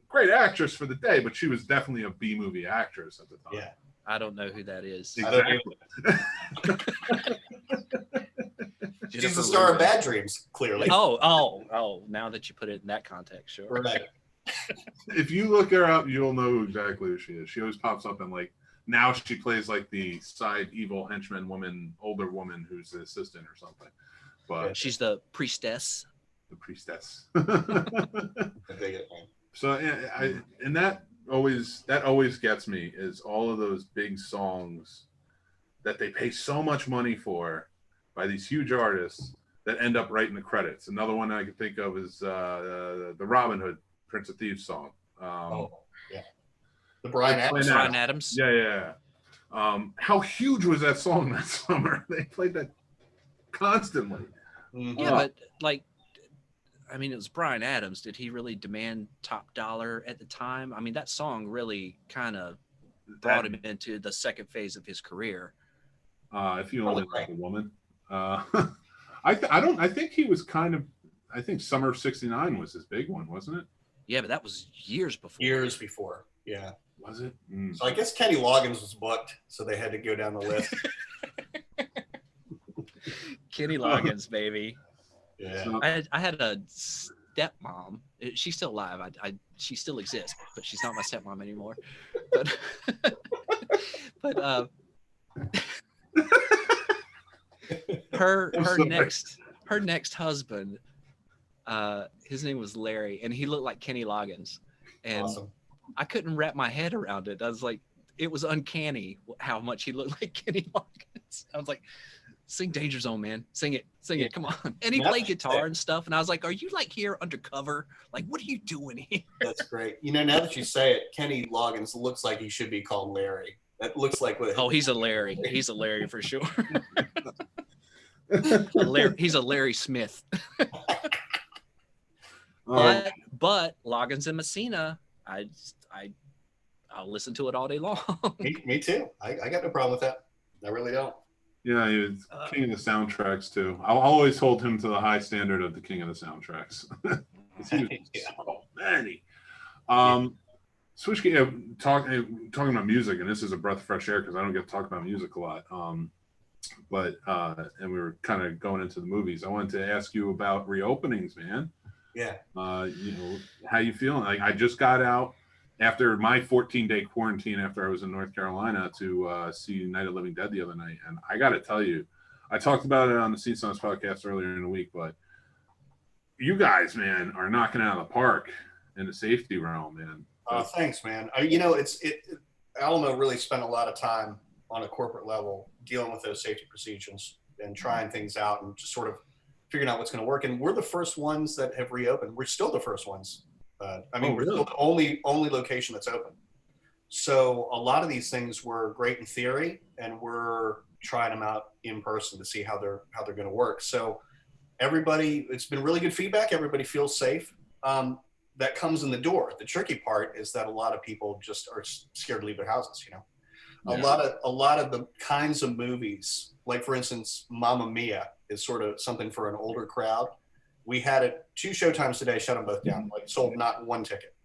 great actress for the day, but she was definitely a B movie actress at the time. Yeah. I don't know who that is. Exactly. She's the star of Bad Dreams, clearly. Oh! Now that you put it in that context, sure. Right. If you look her up, you'll know exactly who she is. She always pops up in now she plays the side evil henchman woman, older woman who's the assistant or something. But she's the priestess. The priestess. Dig it, man. So and that always gets me is all of those big songs that they pay so much money for by these huge artists that end up writing the credits. Another one I can think of is the Robin Hood Prince of Thieves song. Yeah. The Bryan Adams. Yeah. How huge was that song that summer? They played that constantly. Mm-hmm. Yeah, but it was Bryan Adams. Did he really demand top dollar at the time? I mean, that song really kind of brought him into the second phase of his career. If you only like a woman. I think he was I think Summer of '69 was his big one, wasn't it? Yeah, but that was years before. Years before. Yeah. Was it? So I guess Kenny Loggins was booked, so they had to go down the list. Kenny Loggins, baby. Yeah. I had a stepmom. She's still alive. She still exists, but she's not my stepmom anymore. But her next husband, his name was Larry, and he looked like Kenny Loggins, and Awesome. I couldn't wrap my head around it. I was like, it was uncanny how much he looked like Kenny Loggins. I was like, sing Danger Zone, man. Sing it. Come on. And he played guitar and stuff. And I was like, are you here undercover? Like, what are you doing here? That's great. Now that you say it, Kenny Loggins looks like he should be called Larry. That looks like what. Oh, he's a Larry. He's a Larry for sure. He's a Larry Smith. But Loggins and Messina, I'll listen to it all day long. Me too. I got no problem with that. I really don't. Yeah, he was king of the soundtracks too. I'll always hold him to the high standard of the king of the soundtracks. He was so many. Switch talking about music, and this is a breath of fresh air because I don't get to talk about music a lot. And we were kind of going into the movies. I wanted to ask you about reopenings, man. Yeah. How you feeling? Like, I just got out after my 14-day quarantine after I was in North Carolina to see Night of the Living Dead the other night, and I got to tell you, I talked about it on the Scene Snobs podcast earlier in the week, but you guys, man, are knocking it out of the park in the safety realm, man. Thanks, man. Alamo really spent a lot of time on a corporate level dealing with those safety procedures and trying things out and just sort of figuring out what's going to work. And we're the first ones that have reopened. We're still the first ones. We're still the only location that's open. So a lot of these things were great in theory, and we're trying them out in person to see how they're going to work. So everybody, it's been really good feedback. Everybody feels safe. That comes in the door. The tricky part is that a lot of people just are scared to leave their houses. A lot of the kinds of movies, like for instance, Mamma Mia is sort of something for an older crowd. We had it 2 showtimes today, shut them both down. Like, sold not 1 ticket.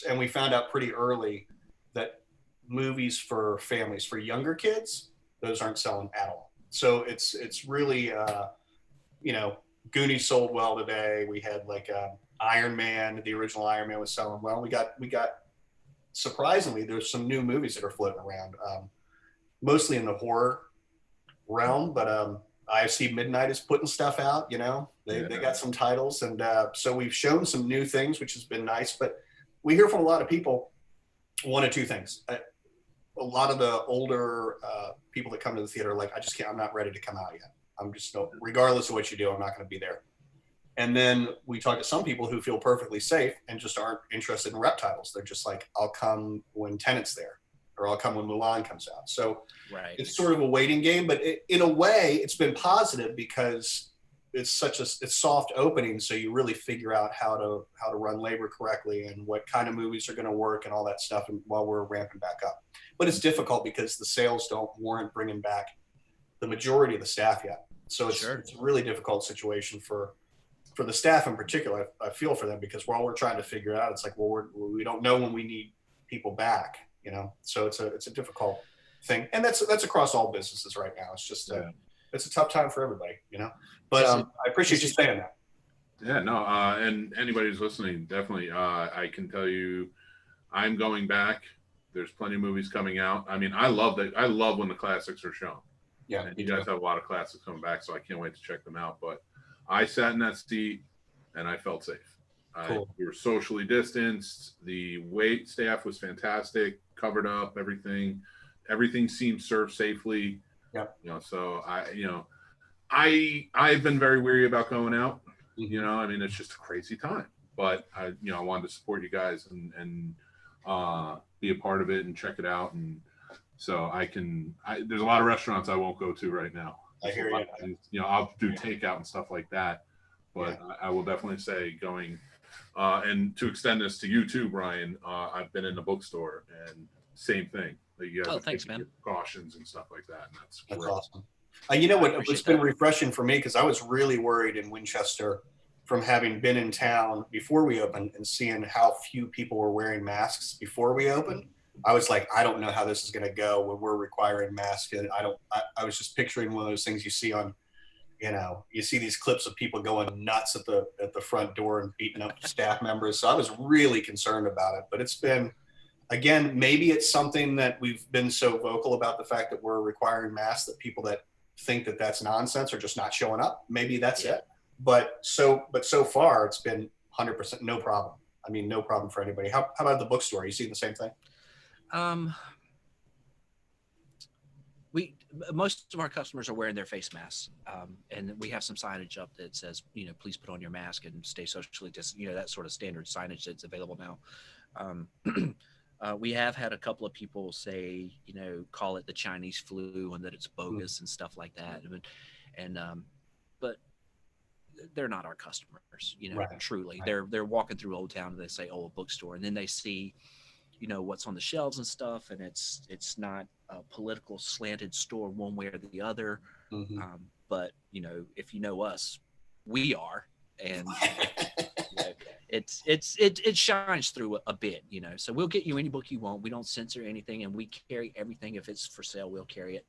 And we found out pretty early that movies for families, for younger kids, those aren't selling at all. So it's really, Goonies sold well today. We had like Iron Man, the original Iron Man was selling well. We got surprisingly, there's some new movies that are floating around, mostly in the horror realm, but IFC Midnight is putting stuff out. They got some titles, and so we've shown some new things, which has been nice. But we hear from a lot of people 1 of 2 things. A lot of the older people that come to the theater are like, I just can't, I'm not ready to come out yet. I'm just, regardless of what you do, I'm not going to be there. And then we talk to some people who feel perfectly safe and just aren't interested in rep titles. They're just like, I'll come when Tenet's there, or I'll come when Mulan comes out. So It's sort of a waiting game, but in a way it's been positive because it's soft opening. So you really figure out how to run labor correctly and what kind of movies are going to work and all that stuff, and while we're ramping back up. But it's difficult because the sales don't warrant bringing back the majority of the staff yet. So it's a really difficult situation for the staff in particular. I feel for them because while we're trying to figure it out, it's like, well, we don't know when we need people back, so it's a difficult thing. And that's across all businesses right now. It's just, it's a tough time for everybody, but I appreciate you saying that. Yeah, no. And anybody who's listening, definitely, I can tell you, I'm going back. There's plenty of movies coming out. I mean, I love when the classics are shown. Yeah. And you guys have a lot of classics coming back, so I can't wait to check them out. But I sat in that seat and I felt safe. Cool. We were socially distanced. The wait staff was fantastic, covered up everything. Everything seemed served safely. Yeah. So I've been very weary about going out. It's just a crazy time. But I wanted to support you guys and be a part of it and check it out. And so there's a lot of restaurants I won't go to right now. I hear you. I'll do takeout and stuff like that, but I will definitely say going, and to extend this to you too, Brian, I've been in the bookstore and same thing. Like, you guys thanks, man. Precautions and stuff like that. And that's awesome. What's been refreshing for me, because I was really worried in Winchester from having been in town before we opened and seeing how few people were wearing masks before we opened. I was like, I don't know how this is going to go when we're requiring masks. And I was just picturing one of those things you see on, you see these clips of people going nuts at the front door and beating up staff members. So I was really concerned about it, but it's been, again, maybe it's something that we've been so vocal about the fact that we're requiring masks that people that think that that's nonsense are just not showing up. Maybe that's it. But so far it's been 100% no problem. I mean, no problem for anybody. How about the bookstore? You see the same thing? Most of our customers are wearing their face masks, and we have some signage up that says, please put on your mask and stay socially distant. That sort of standard signage that's available now. We have had a couple of people say, call it the Chinese flu and that it's bogus and stuff like that, but they're not our customers. Right. Truly, right. They're walking through Old Town and they say, oh, a bookstore, and then they see what's on the shelves and stuff, and it's not a political slanted store one way or the other. Mm-hmm. But if you know us, we are, and it shines through a bit, so we'll get you any book you want. We don't censor anything, and we carry everything. If it's for sale, we'll carry it.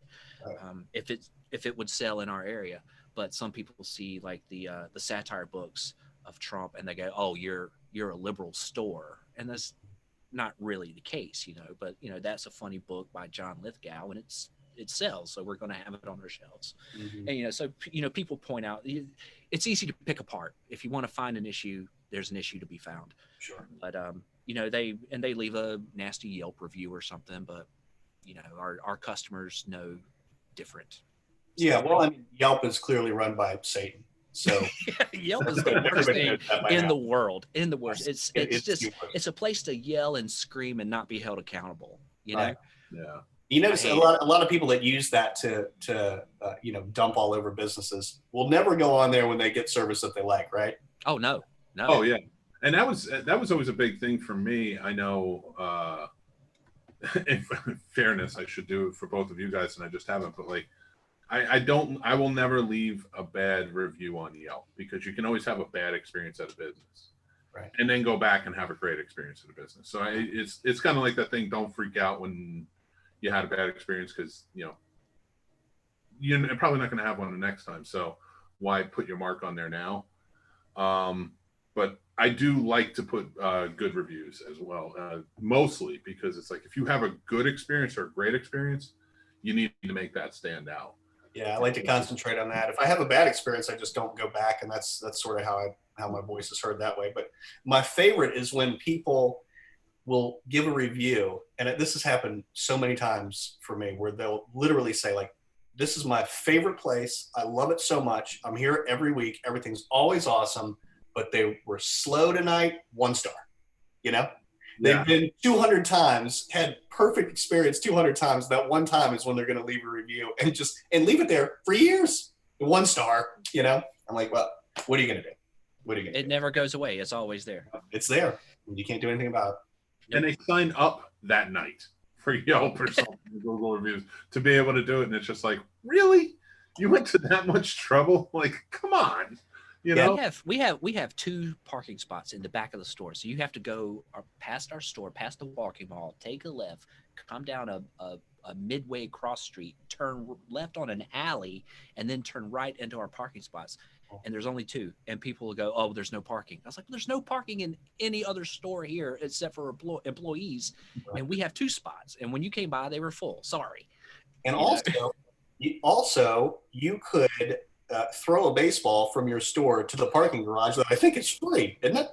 If it would sell in our area. But some people see like the satire books of Trump, and they go, "Oh, you're a liberal store," and that's not really the case, But that's a funny book by John Lithgow, and it sells, so we're going to have it on our shelves. Mhm. And so people point out it's easy to pick apart. If you want to find an issue, there's an issue to be found. Sure. But they leave a nasty Yelp review or something, but our customers know different. Yeah, well, I mean, Yelp is clearly run by Satan. So Yelp is the worst Everybody thing knows that by in now. the world. In the worst, Yes, it's just the worst. it's a place to yell and scream and not be held accountable. Right. Yeah. You notice I a hate lot of people that use that to dump all over businesses will never go on there when they get service that they like, right? Oh no. Oh yeah. And that was always a big thing for me. I know in fairness, I should do it for both of you guys, and I just haven't, but like I will never leave a bad review on Yelp, because you can always have a bad experience at a business, Right? and then go back and have a great experience at a business. So it's kind of like that thing. Don't freak out when you had a bad experience, because you're probably not going to have one the next time. So why put your mark on there now? But I do like to put good reviews as well, mostly because it's like, if you have a good experience or a great experience, you need to make that stand out. Yeah, I like to concentrate on that. If I have a bad experience, I just don't go back, and that's sort of how my voice is heard that way. But my favorite is when people will give a review, and this has happened so many times for me, where they'll literally say, like, "This is my favorite place. I love it so much. I'm here every week. Everything's always awesome, but they were slow tonight. 1 star." Yeah. They've been 200 times, had perfect experience 200 times. That one time is when they're going to leave a review and leave it there for years. 1 star, I'm like, well, what are you going to do? What are you going to It do? never goes away. It's always there. It's there. You can't do anything about it. And they sign up that night for Yelp or something, Google reviews, to be able to do it. And it's just like, really? You went to that much trouble? Like, come on. We have 2 parking spots in the back of the store, so you have to go past our store, past the walking mall, take a left, come down a midway cross street, turn left on an alley, and then turn right into our parking spots. And there's only 2, and people will go, "Oh, there's no parking." I was like, "There's no parking in any other store here except for employees, Right. and we have 2 spots. And when you came by, they were full. Sorry." And you could throw a baseball from your store to the parking garage that I think is free, isn't it?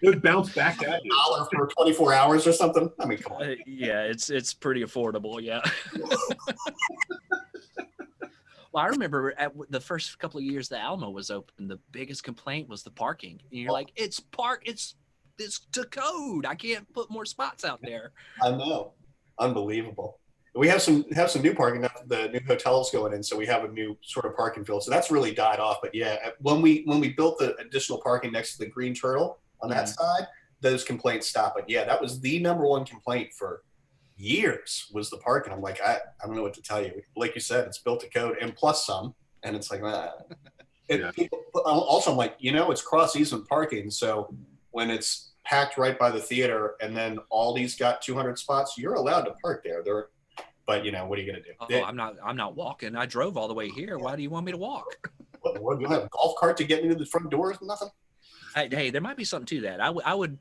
It would bounce back at you. $1 for 24 hours or something. I mean, come on. Yeah, it's pretty affordable. Yeah. Well, I remember at the first couple of years the Alamo was open, the biggest complaint was the parking. And you're like, it's to code. I can't put more spots out there. I know. Unbelievable. We have some new parking. The new hotel's going in, so we have a new sort of parking field. So that's really died off. But yeah, when we built the additional parking next to the Green Turtle on that side, those complaints stopped. But yeah, that was the #1 complaint for years, was the parking. I'm like, I don't know what to tell you. Like you said, it's built to code and plus some, and it's like, also I'm like, it's cross easement parking. So when it's packed right by the theater, and then Aldi's got 200 spots, you're allowed to park there. But what are you going to do? Oh, I'm not walking. I drove all the way here. Why do you want me to walk? What in the world? You have a golf cart to get me to the front door? Nothing. Hey, there might be something to that. I would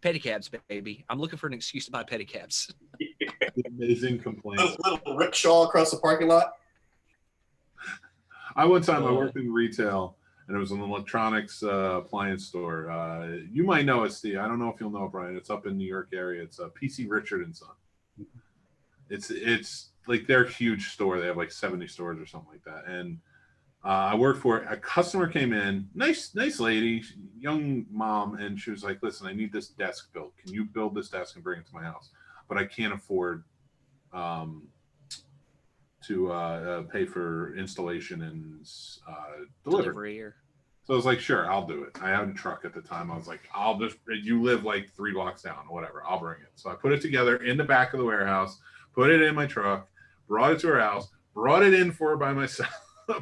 pedicabs, baby. I'm looking for an excuse to buy pedicabs. Amazing complaints. Little rickshaw across the parking lot. One time I worked in retail, and it was an electronics appliance store. You might know it, Steve. I don't know if you'll know it, Brian. It's up in New York area. It's PC Richard and Son. It's like their huge store. They have like 70 stores or something like that. And I worked for it. A customer came in, nice lady, young mom, and she was like, "Listen, I need this desk built. Can you build this desk and bring it to my house? But I can't afford to pay for installation and delivery." So I was like, "Sure, I'll do it." I had a truck at the time. I was like, you live like 3 blocks down or whatever. I'll bring it. So I put it together in the back of the warehouse, put it in my truck, brought it to her house, brought it in for her by myself,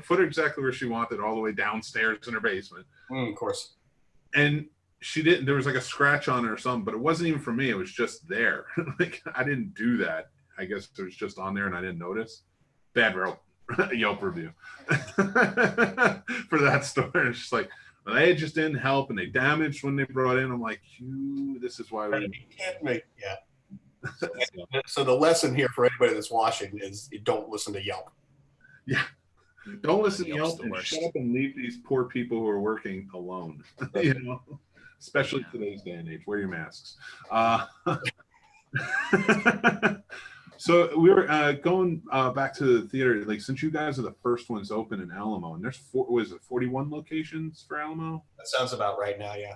put her exactly where she wanted, all the way downstairs in her basement. Of course. And she didn't, there was like a scratch on it or something, but it wasn't even for me. It was just there. Like, I didn't do that. I guess it was just on there and I didn't notice. Bad Yelp review for that store. It's just like, They just didn't help, and they damaged when they brought in. I'm like, this is why Are you we. kidding me? Yeah. So the lesson here for anybody that's watching is you don't listen to Yelp. Yeah. Don't listen to Yelp's Yelp the and worst. shut up and leave these poor people who are working alone. You know, especially today's day and age. Wear your masks. So we were going back to the theater. Like, since you guys are the first ones open in Alamo, and there's 41 locations for Alamo? That sounds about right now, yeah.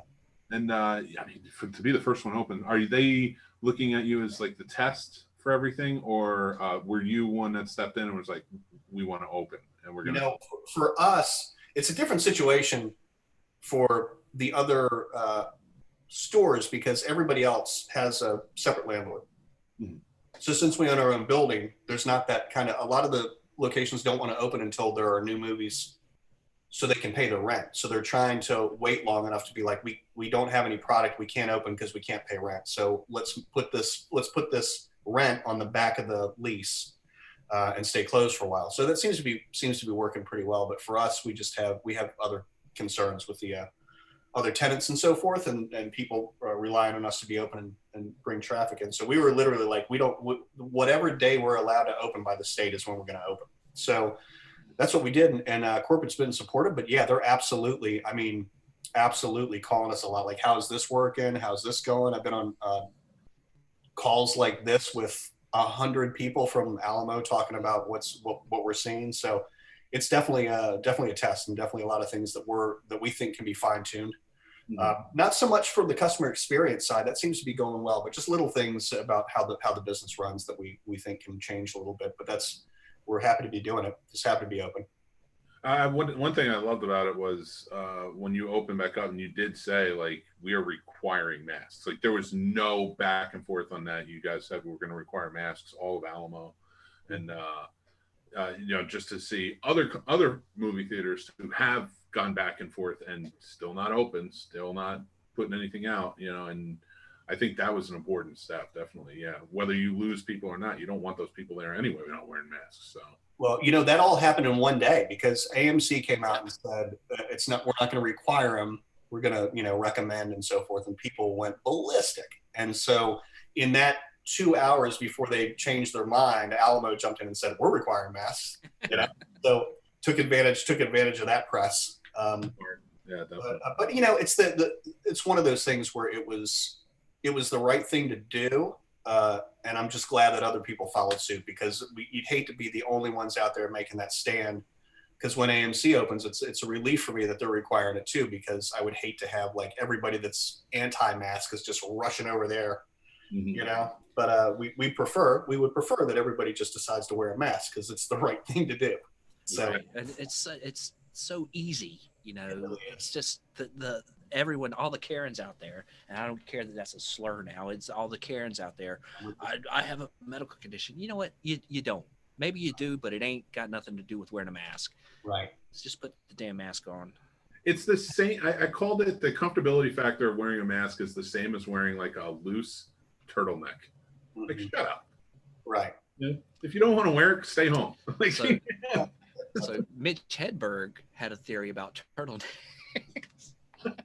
And I mean, to be the first one open, are they looking at you as like the test for everything, or were you one that stepped in and was like, we want to open and we're gonna? For us, it's a different situation for the other stores because everybody else has a separate landlord. Mhm. So since we own our own building, there's not that kind of, a lot of the locations don't want to open until there are new movies so they can pay their rent. So they're trying to wait long enough to be like, we don't have any product, we can't open because we can't pay rent. So let's put this rent on the back of the lease and stay closed for a while. So that seems to be working pretty well. But for us, we have other concerns with the other tenants and so forth, and people relying on us to be open and bring traffic in. So we were literally like, whatever day we're allowed to open by the state is when we're going to open. So that's what we did. And corporate's been supportive, but yeah, they're absolutely calling us a lot. Like, how's this working? How's this going? I've been on calls like this with 100 people from Alamo talking about what we're seeing. So it's definitely a test, and definitely a lot of things that we think can be fine tuned. Not so much from the customer experience side, that seems to be going well, but just little things about how the business runs that we think can change a little bit. But we're happy to be doing it. Just happy to be open. One thing I loved about it was when you opened back up and you did say, like, we are requiring masks. Like, there was no back and forth on that. You guys said we're going to require masks, all of Alamo. And, just to see other movie theaters who have gone back and forth and still not open, still not putting anything out, and I think that was an important step, definitely. Yeah. Whether you lose people or not, you don't want those people there anyway. We're not wearing masks. So. Well, that all happened in one day because AMC came out and said we're not going to require them. We're going to, recommend and so forth. And people went ballistic. And so in that 2 hours before they changed their mind, Alamo jumped in and said, we're requiring masks. So took advantage of that press. Yeah, definitely. But it's one of those things where it was the right thing to do. And I'm just glad that other people followed suit because you'd hate to be the only ones out there making that stand. Because when AMC opens, it's a relief for me that they're requiring it too, because I would hate to have like everybody that's anti-mask is just rushing over there, But we would prefer that everybody just decides to wear a mask because it's the right thing to do. So it's so easy, It's just the everyone, all the Karens out there, and I don't care that that's a slur now. It's all the Karens out there. I have a medical condition. You know what? You don't. Maybe you do, but it ain't got nothing to do with wearing a mask. Right. Just put the damn mask on. It's the same. I called it the comfortability factor of wearing a mask is the same as wearing like a loose turtleneck. Mm-hmm. Like, shut up. Right. Yeah. If you don't want to wear it, stay home. Like, so Mitch Hedberg had a theory about turtlenecks. It's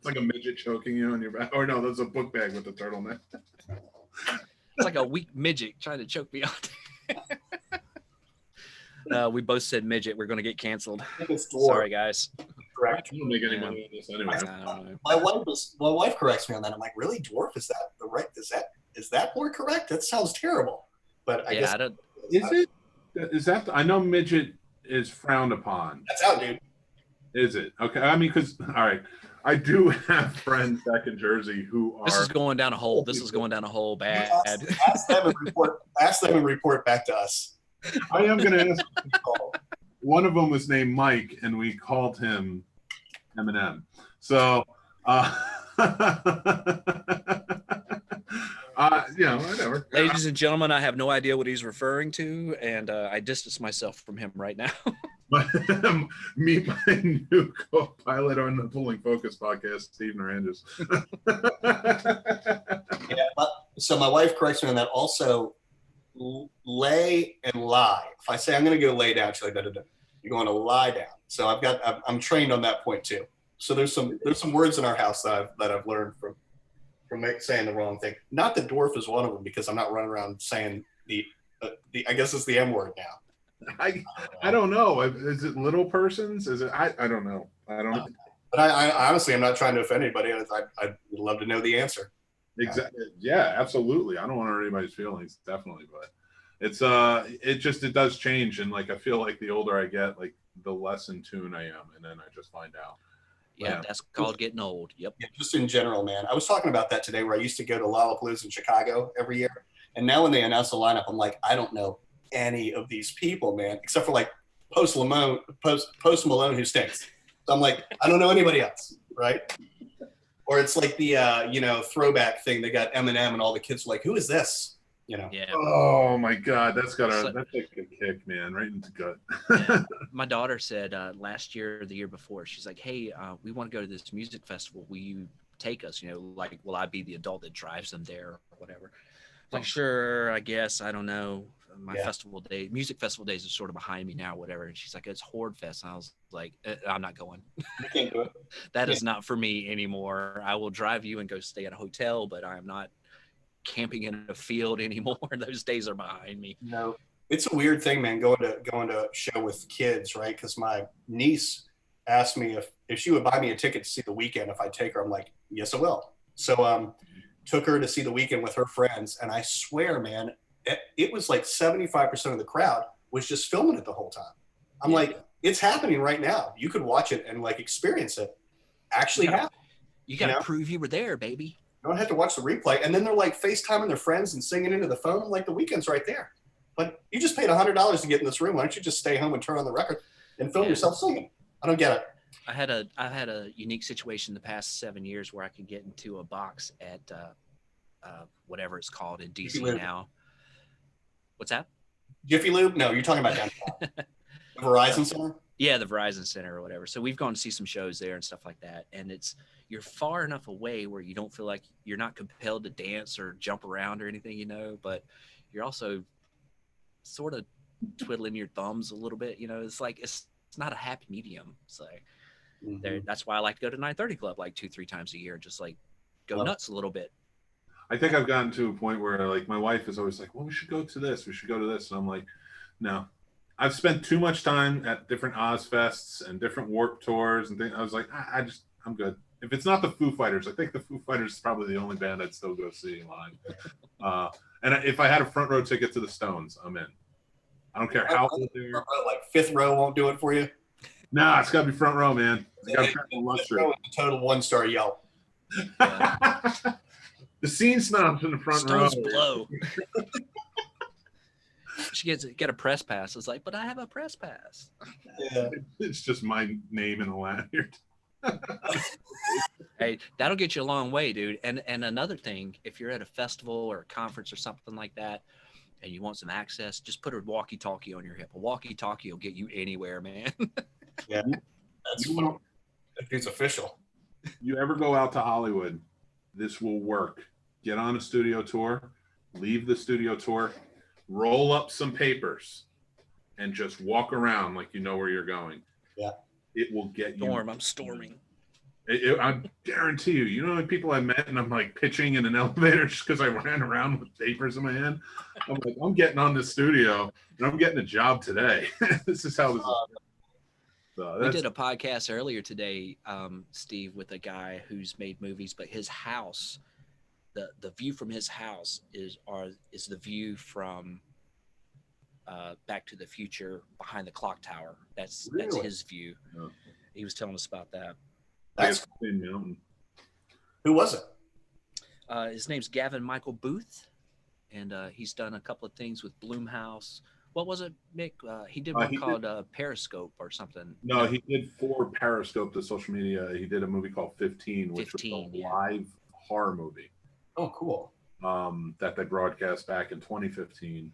like a midget choking you on your back. Or no, that's a book bag with a turtleneck. It's like a weak midget trying to choke me out. We both said midget. We're going to get canceled. Sorry, guys. Correct. I don't make any money on this anyway. I don't know. My wife corrects me on that. I'm like, really, dwarf? Is that the right? Is that more correct? That sounds terrible. But I guess I don't. Is it? Is that? I know midget is frowned upon. That's out, dude. Is it? Okay. I mean, because all right. I do have friends back in Jersey who are. This is going down a hole. This is going down a hole bad. Ask them and report back to us. I am going to ask. One of them was named Mike, and we called him Eminem. So, whatever. Ladies and gentlemen, I have no idea what he's referring to, and I distance myself from him right now. Meet my new co-pilot on the Pulling Focus podcast, Steve Nerangis. So my wife corrects me on that. Also, lay and lie. If I say I'm going to go lay down, she's like, no. You're going to lie down. So I'm trained on that point too. So there's some words in our house that I've learned from saying the wrong thing. Not that dwarf is one of them, because I'm not running around saying the I guess it's the M word now. I don't know. Is it little persons? Is it? I don't know. I don't know. But I honestly, I'm not trying to offend anybody. I'd love to know the answer. Exactly. Yeah, absolutely. I don't want to hurt anybody's feelings, definitely, but it does change, and like I feel like the older I get, like the less in tune I am, and then I just find out. Yeah, that's called getting old. Yep. Yeah, just in general, man. I was talking about that today, where I used to go to Lollapalooza in Chicago every year, and now when they announce the lineup, I'm like, I don't know any of these people, man, except for like Post Malone, who stinks. So I'm like, I don't know anybody else, right? Or it's like the throwback thing. They got Eminem, and all the kids are like, who is this? You know? Yeah. Oh my God, that's like a kick, man, right into the gut. Yeah. My daughter said last year or the year before, she's like, hey, we want to go to this music festival. Will you take us? Like, will I be the adult that drives them there or whatever? Like, sure, I guess. I don't know. My music festival days are sort of behind me now, whatever. And she's like, it's Horde Fest. And I was like, I'm not going. You can't do it. That is not for me anymore. I will drive you and go stay at a hotel, but I'm not camping in a field anymore. Those days are behind me. No, it's a weird thing, man, going to a show with kids, right? Because my niece asked me if she would buy me a ticket to see The Weeknd if I take her. I'm like, yes, I will. So took her to see The Weeknd with her friends, and I swear, man, it was like 75% of the crowd was just filming it the whole time. I'm like, it's happening right now. You could watch it and like experience it actually happen. You got to prove you were there, baby. You don't have to watch the replay. And then they're like FaceTiming their friends and singing into the phone. I'm like, The Weeknd's right there. But you just paid $100 to get in this room. Why don't you just stay home and turn on the record and film yourself singing? I don't get it. I had a unique situation the past 7 years where I could get into a box at whatever it's called in DC now. What's that? Jiffy Lube? No, you're talking about downtown. Verizon Center? Yeah, the Verizon Center or whatever. So we've gone to see some shows there and stuff like that. And you're far enough away where you don't feel like you're not compelled to dance or jump around or anything, but you're also sort of twiddling your thumbs a little bit. It's like, it's not a happy medium. So that's why I like to go to 930 Club like 2-3 times a year, just like go nuts a little bit. I think I've gotten to a point where like my wife is always like, well, we should go to this. And I'm like, no. I've spent too much time at different Ozfests and different Warped Tours and things. I was like, I'm good. If it's not the Foo Fighters, I think the Foo Fighters is probably the only band I'd still go see live. And if I had a front row ticket to the Stones, I'm in. I don't care how old they are. Like fifth row won't do it for you? Nah, it's got to be front row, man. It's got to be luxury. Total 1-star Yelp. The Scene Snobs in the front Stones row. Blow. She get a press pass. It's like, but I have a press pass. Yeah. It's just my name in a lanyard. Hey, that'll get you a long way, dude. And another thing, if you're at a festival or a conference or something like that, and you want some access, just put a walkie-talkie on your hip. A walkie-talkie will get you anywhere, man. Yeah, that dude's official. You ever go out to Hollywood, this will work. Get on a studio tour, leave the studio tour, roll up some papers, and just walk around like you know where you're going. Yeah. It will get you. I'm storming. I guarantee you, you know, like people I met and I'm like pitching in an elevator just because I ran around with papers in my hand. I'm like, I'm getting on this studio and I'm getting a job today. This is how this is. So we did a podcast earlier today, Steve, with a guy who's made movies, but his house, the view from his house is the view from Back to the Future behind the clock tower. That's his view. Oh. He was telling us about that. That's mountain. Who was it? His name's Gavin Michael Booth, and he's done a couple of things with Bloomhouse. What was it, Mick? He did one called Periscope or something. No, he did for Periscope, the social media. He did a movie called 15, which was a live horror movie. Oh, cool. That they broadcast back in 2015.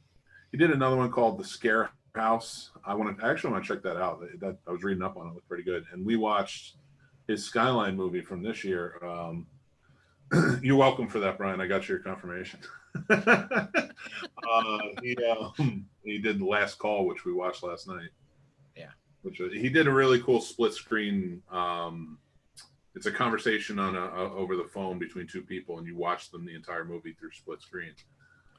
He did another one called The Scare House. I want to check that out. That I was reading up on it. It looked pretty good. And we watched his Skyline movie from this year. You're welcome for that, Brian. I got your confirmation. He did The Last Call, which we watched last night. Yeah. He did a really cool split screen It's a conversation on over the phone between two people, and you watch them the entire movie through split screen.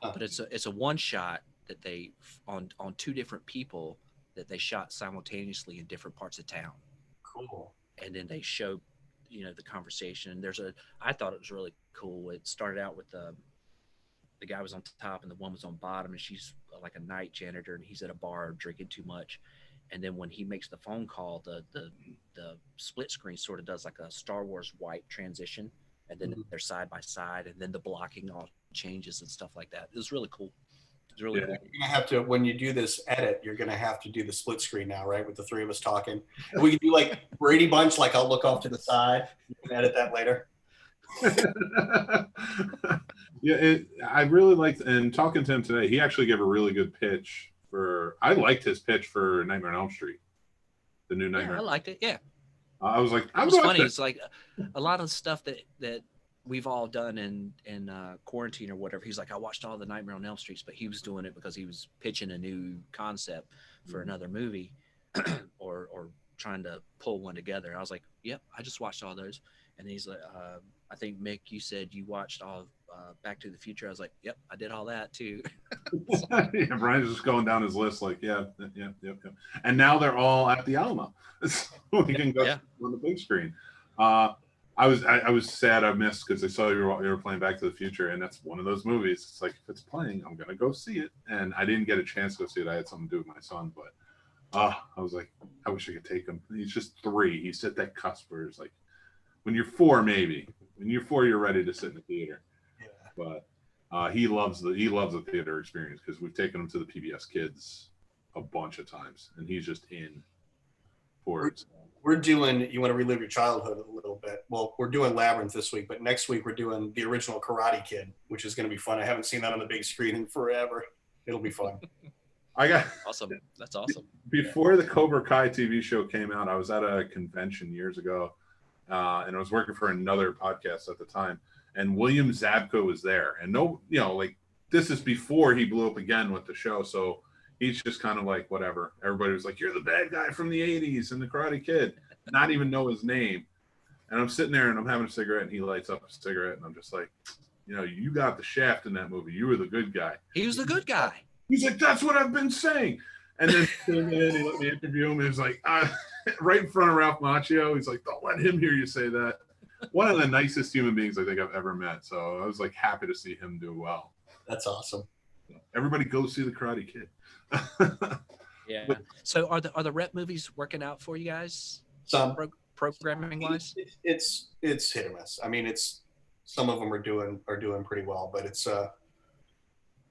But it's a one shot that they on two different people that they shot simultaneously in different parts of town. Cool. And then they show, the conversation. I thought it was really cool. It started out with the guy was on top and the one was on bottom, and she's like a night janitor, and he's at a bar drinking too much. And then when he makes the phone call, the split screen sort of does like a Star Wars white transition, and then they're side by side, and then the blocking all changes and stuff like that. It was really cool. It was really cool. You're gonna have to, when you do this edit, you're gonna have to do the split screen now, right? With the three of us talking. We can do like Brady Bunch, like I'll look off to the side. You can edit that later. Yeah, I really liked, and talking to him today, he actually gave a really good pitch for. I liked his pitch for Nightmare on Elm Street, the new Nightmare. Yeah, I liked it. Yeah, I was like, it was funny. It's like a lot of the stuff that we've all done in quarantine or whatever. He's like, I watched all the Nightmare on Elm Streets, but he was doing it because he was pitching a new concept for another movie, or trying to pull one together. I was like, yep, I just watched all those. And he's like, I think, Mick, you said you watched all Back to the Future. I was like, yep, I did all that too. Yeah, Brian's just going down his list like, yep. And now they're all at the Alamo. So we can go on the big screen. I was sad I missed because I saw you were playing Back to the Future, and that's one of those movies. It's like, if it's playing, I'm going to go see it. And I didn't get a chance to go see it. I had something to do with my son, but I was like, I wish I could take him. He's just 3. He's at that cusp where it's like, when you're 4, maybe. When you're 4, you're ready to sit in the theater. Yeah. But he loves the theater experience because we've taken him to the PBS Kids a bunch of times, and he's just in for it. We're doing, you want to relive your childhood a little bit. Well, we're doing Labyrinth this week, but next week we're doing the original Karate Kid, which is going to be fun. I haven't seen that on the big screen in forever. It'll be fun. Awesome. That's awesome. Before the Cobra Kai TV show came out, I was at a convention years ago. And I was working for another podcast at the time, and William Zabka was there. And this is before he blew up again with the show. So he's just kind of like, whatever. Everybody was like, you're the bad guy from the 80s and the Karate Kid. Not even know his name. And I'm sitting there and I'm having a cigarette, and he lights up a cigarette, and I'm just like, you got the shaft in that movie. You were the good guy. He was the good guy. He's like, that's what I've been saying. And then he let me interview him. He was like, right in front of Ralph Macchio. He's like, don't let him hear you say that. One of the nicest human beings I think I've ever met. So I was like happy to see him do well. That's awesome. Everybody go see the Karate Kid. Yeah. So are the rep movies working out for you guys? Some programming wise? It's hit or miss. I mean, some of them are doing pretty well, but it's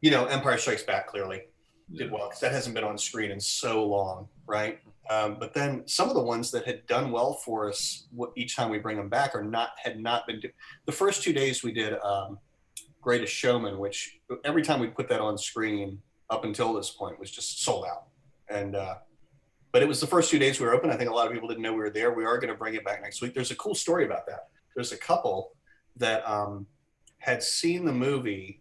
Empire Strikes Back clearly did well because that hasn't been on screen in so long, right? But then some of the ones that had done well for us each time we bring them back had not been. The first 2 days we did Greatest Showman, which every time we put that on screen up until this point was just sold out. And but it was the first 2 days we were open. I think a lot of people didn't know we were there. We are going to bring it back next week. There's a cool story about that. There's a couple that had seen the movie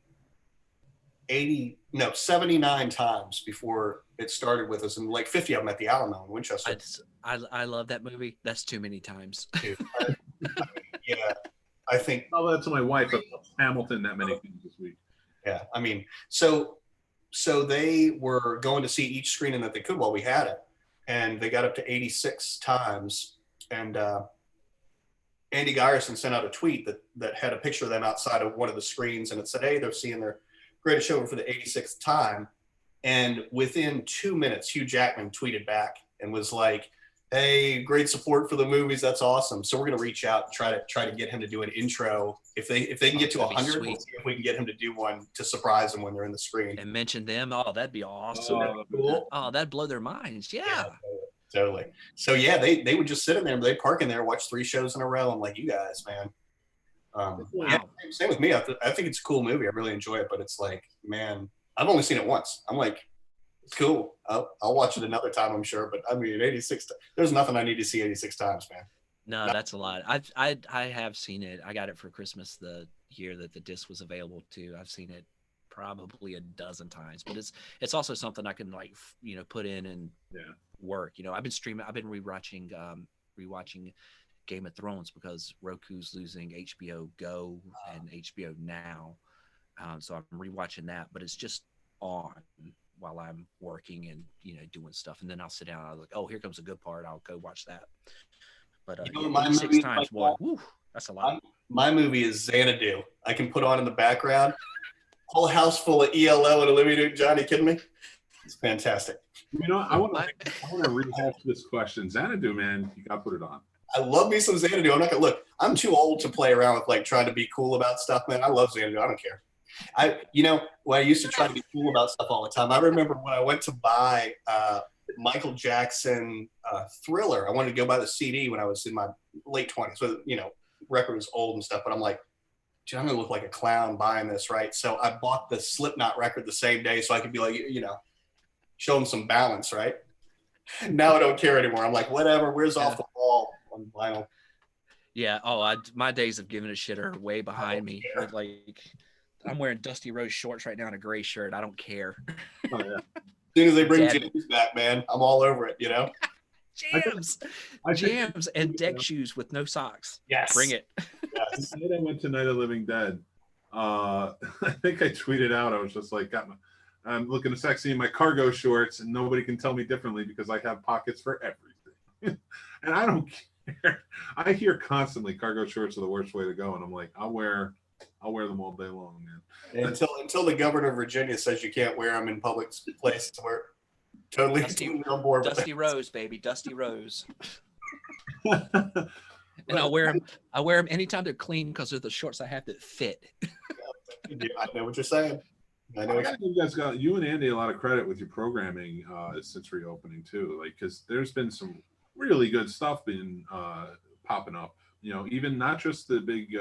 79 times before it started with us, and like 50 of them at the Alamo in Winchester. I love that movie. That's too many times. Dude, yeah, I think. I'll tell that to my wife. Hamilton that many times this week. Yeah, I mean, so they were going to see each screening that they could while we had it, and they got up to 86 times. And Andy Geierson sent out a tweet that had a picture of them outside of one of the screens, and it said, "Hey, they're seeing their Greatest Showman for the 86th time." And within 2 minutes, Hugh Jackman tweeted back and was like, "Hey, great support for the movies. That's awesome. So we're going to reach out and try to get him to do an intro. If they can get to 100, we'll see if we can get him to do one to surprise them when they're in the screen and mention them. Oh, that'd be awesome. Cool. Oh, that'd blow their minds. Yeah. Totally. So yeah, they would just sit in there, they park in there, watch 3 shows in a row. I'm like, you guys, man. Wow. Yeah, same with me. I think it's a cool movie. I really enjoy it, but it's like, man, I've only seen it once. I'm like, it's cool. I'll watch it another time, I'm sure. But I mean, 86. There's nothing I need to see 86 times, man. No, that's a lot. I have seen it. I got it for Christmas the year that the disc was available too. I've seen it probably a dozen times, but it's also something I can put in and work. I've been rewatching Game of Thrones because Roku's losing HBO Go and HBO Now. So I'm rewatching that, but it's just on while I'm working and doing stuff, and then I'll sit down. I'll like, oh, here comes a good part. I'll go watch that. But my 86 movie times, like boy, whew, that's a lot. my movie is Xanadu. I can put on in the background. Whole house full of ELO and Olivia Newton-John. You kidding me? It's fantastic. I want to rehash this question. Xanadu, man, you got to put it on. I love me some Xanadu. I'm not gonna look. I'm too old to play around with like trying to be cool about stuff, man. I love Xanadu. I don't care. When I used to try to be cool about stuff all the time. I remember when I went to buy Michael Jackson Thriller. I wanted to go buy the CD when I was in my late 20s. So record was old and stuff. But I'm like, dude, I'm gonna look like a clown buying this, right? So I bought the Slipknot record the same day, so I could be like, show them some balance, right? Now I don't care anymore. I'm like, whatever. Where's off the wall on vinyl? Yeah. Oh, my days of giving a shit are way behind me. Yeah. Like, I'm wearing Dusty Rose shorts right now and a gray shirt. I don't care. Oh, yeah. As soon as they bring James back, man, I'm all over it. Jams, jams, and deck shoes with no socks. Yes, bring it. Yes. The night I went to Night of the Living Dead, I think I tweeted out. I was just like, I'm looking sexy in my cargo shorts, and nobody can tell me differently because I have pockets for everything. And I don't care. I hear constantly cargo shorts are the worst way to go, and I'm like, I'll wear them all day long, man. Until the governor of Virginia says you can't wear them in public places, we're totally on board. Dusty Rose, baby, Dusty Rose. And I wear them anytime they're clean because they're the shorts I have that fit. Yeah, I know what you're saying. I gotta give you guys you and Andy a lot of credit with your programming since reopening too. Like, because there's been some really good stuff being popping up. Even not just the big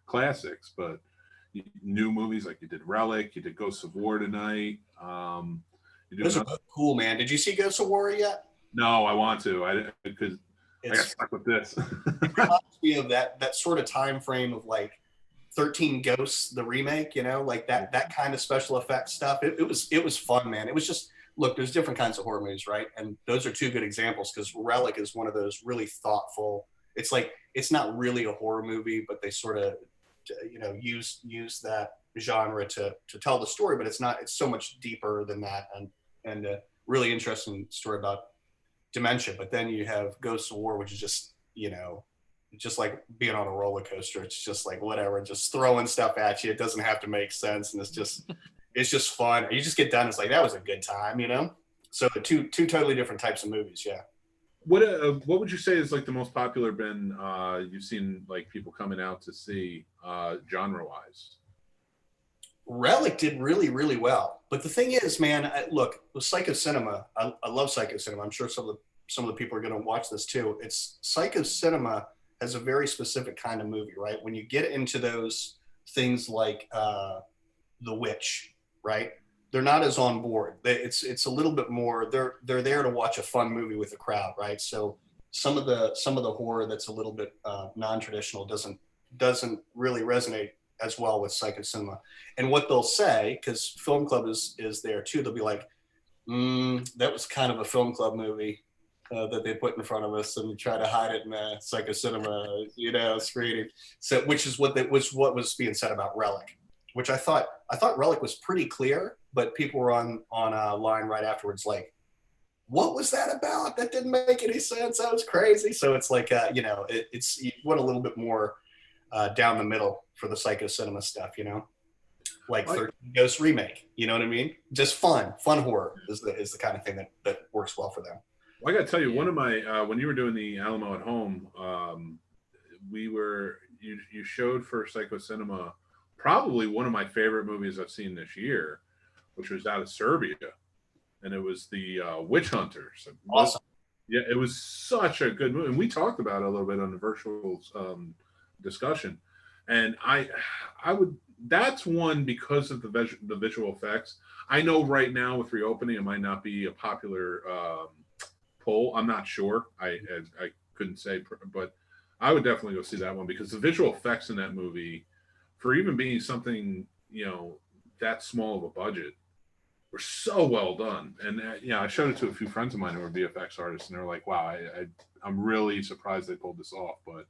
classics, but new movies like you did Relic, you did Ghosts of War tonight. Those are both cool, man. Did you see Ghosts of War yet? No, I want to. Because I got stuck with this. It reminds me of that sort of time frame of like 13 Ghosts, the remake. Like that kind of special effects stuff. It was fun, man. It was just look. There's different kinds of horror movies, right? And those are two good examples because Relic is one of those really thoughtful. It's like it's not really a horror movie, but they sort of use that genre to tell the story, but it's so much deeper than that, and a really interesting story about dementia. But then you have Ghosts of War, which is just just like being on a roller coaster. It's just like whatever, just throwing stuff at you. It doesn't have to make sense, and it's just fun. You just get done. It's like that was a good time, So the two totally different types of movies. Yeah. What would you say is like the most popular been you've seen like people coming out to see genre wise? Relic did really, really well. But the thing is, man, look, with Psycho Cinema, I love Psycho Cinema. I'm sure some of the people are going to watch this too. It's Psycho Cinema has a very specific kind of movie, right? When you get into those things like The Witch, right? They're not as on board. It's a little bit more. They're there to watch a fun movie with a crowd, right? So some of the horror that's a little bit non-traditional doesn't really resonate as well with Psycho Cinema. And what they'll say, because Film Club is there too, they'll be like, that was kind of a Film Club movie that they put in front of us, and we try to hide it in Psycho Cinema, screening. So which what was being said about Relic, which I thought Relic was pretty clear. But people were on a line right afterwards, like, what was that about? That didn't make any sense. That was crazy. So it's like, it's you want a little bit more down the middle for the Psycho Cinema stuff, like 13 Ghost remake. You know what I mean? Just fun horror is the kind of thing that works well for them. Well, I got to tell you, one of my when you were doing the Alamo at Home, you showed for Psycho Cinema probably one of my favorite movies I've seen this year, which was out of Serbia, and it was the Witch Hunters. Awesome. Yeah, it was such a good movie, and we talked about it a little bit on the virtual discussion. And I would. That's one because of the visual effects. I know right now with reopening, it might not be a popular poll. I'm not sure. I couldn't say, but I would definitely go see that one because the visual effects in that movie, for even being something that small of a budget, were so well done. And I showed it to a few friends of mine who are VFX artists, and they're like, "Wow, I'm really surprised they pulled this off." But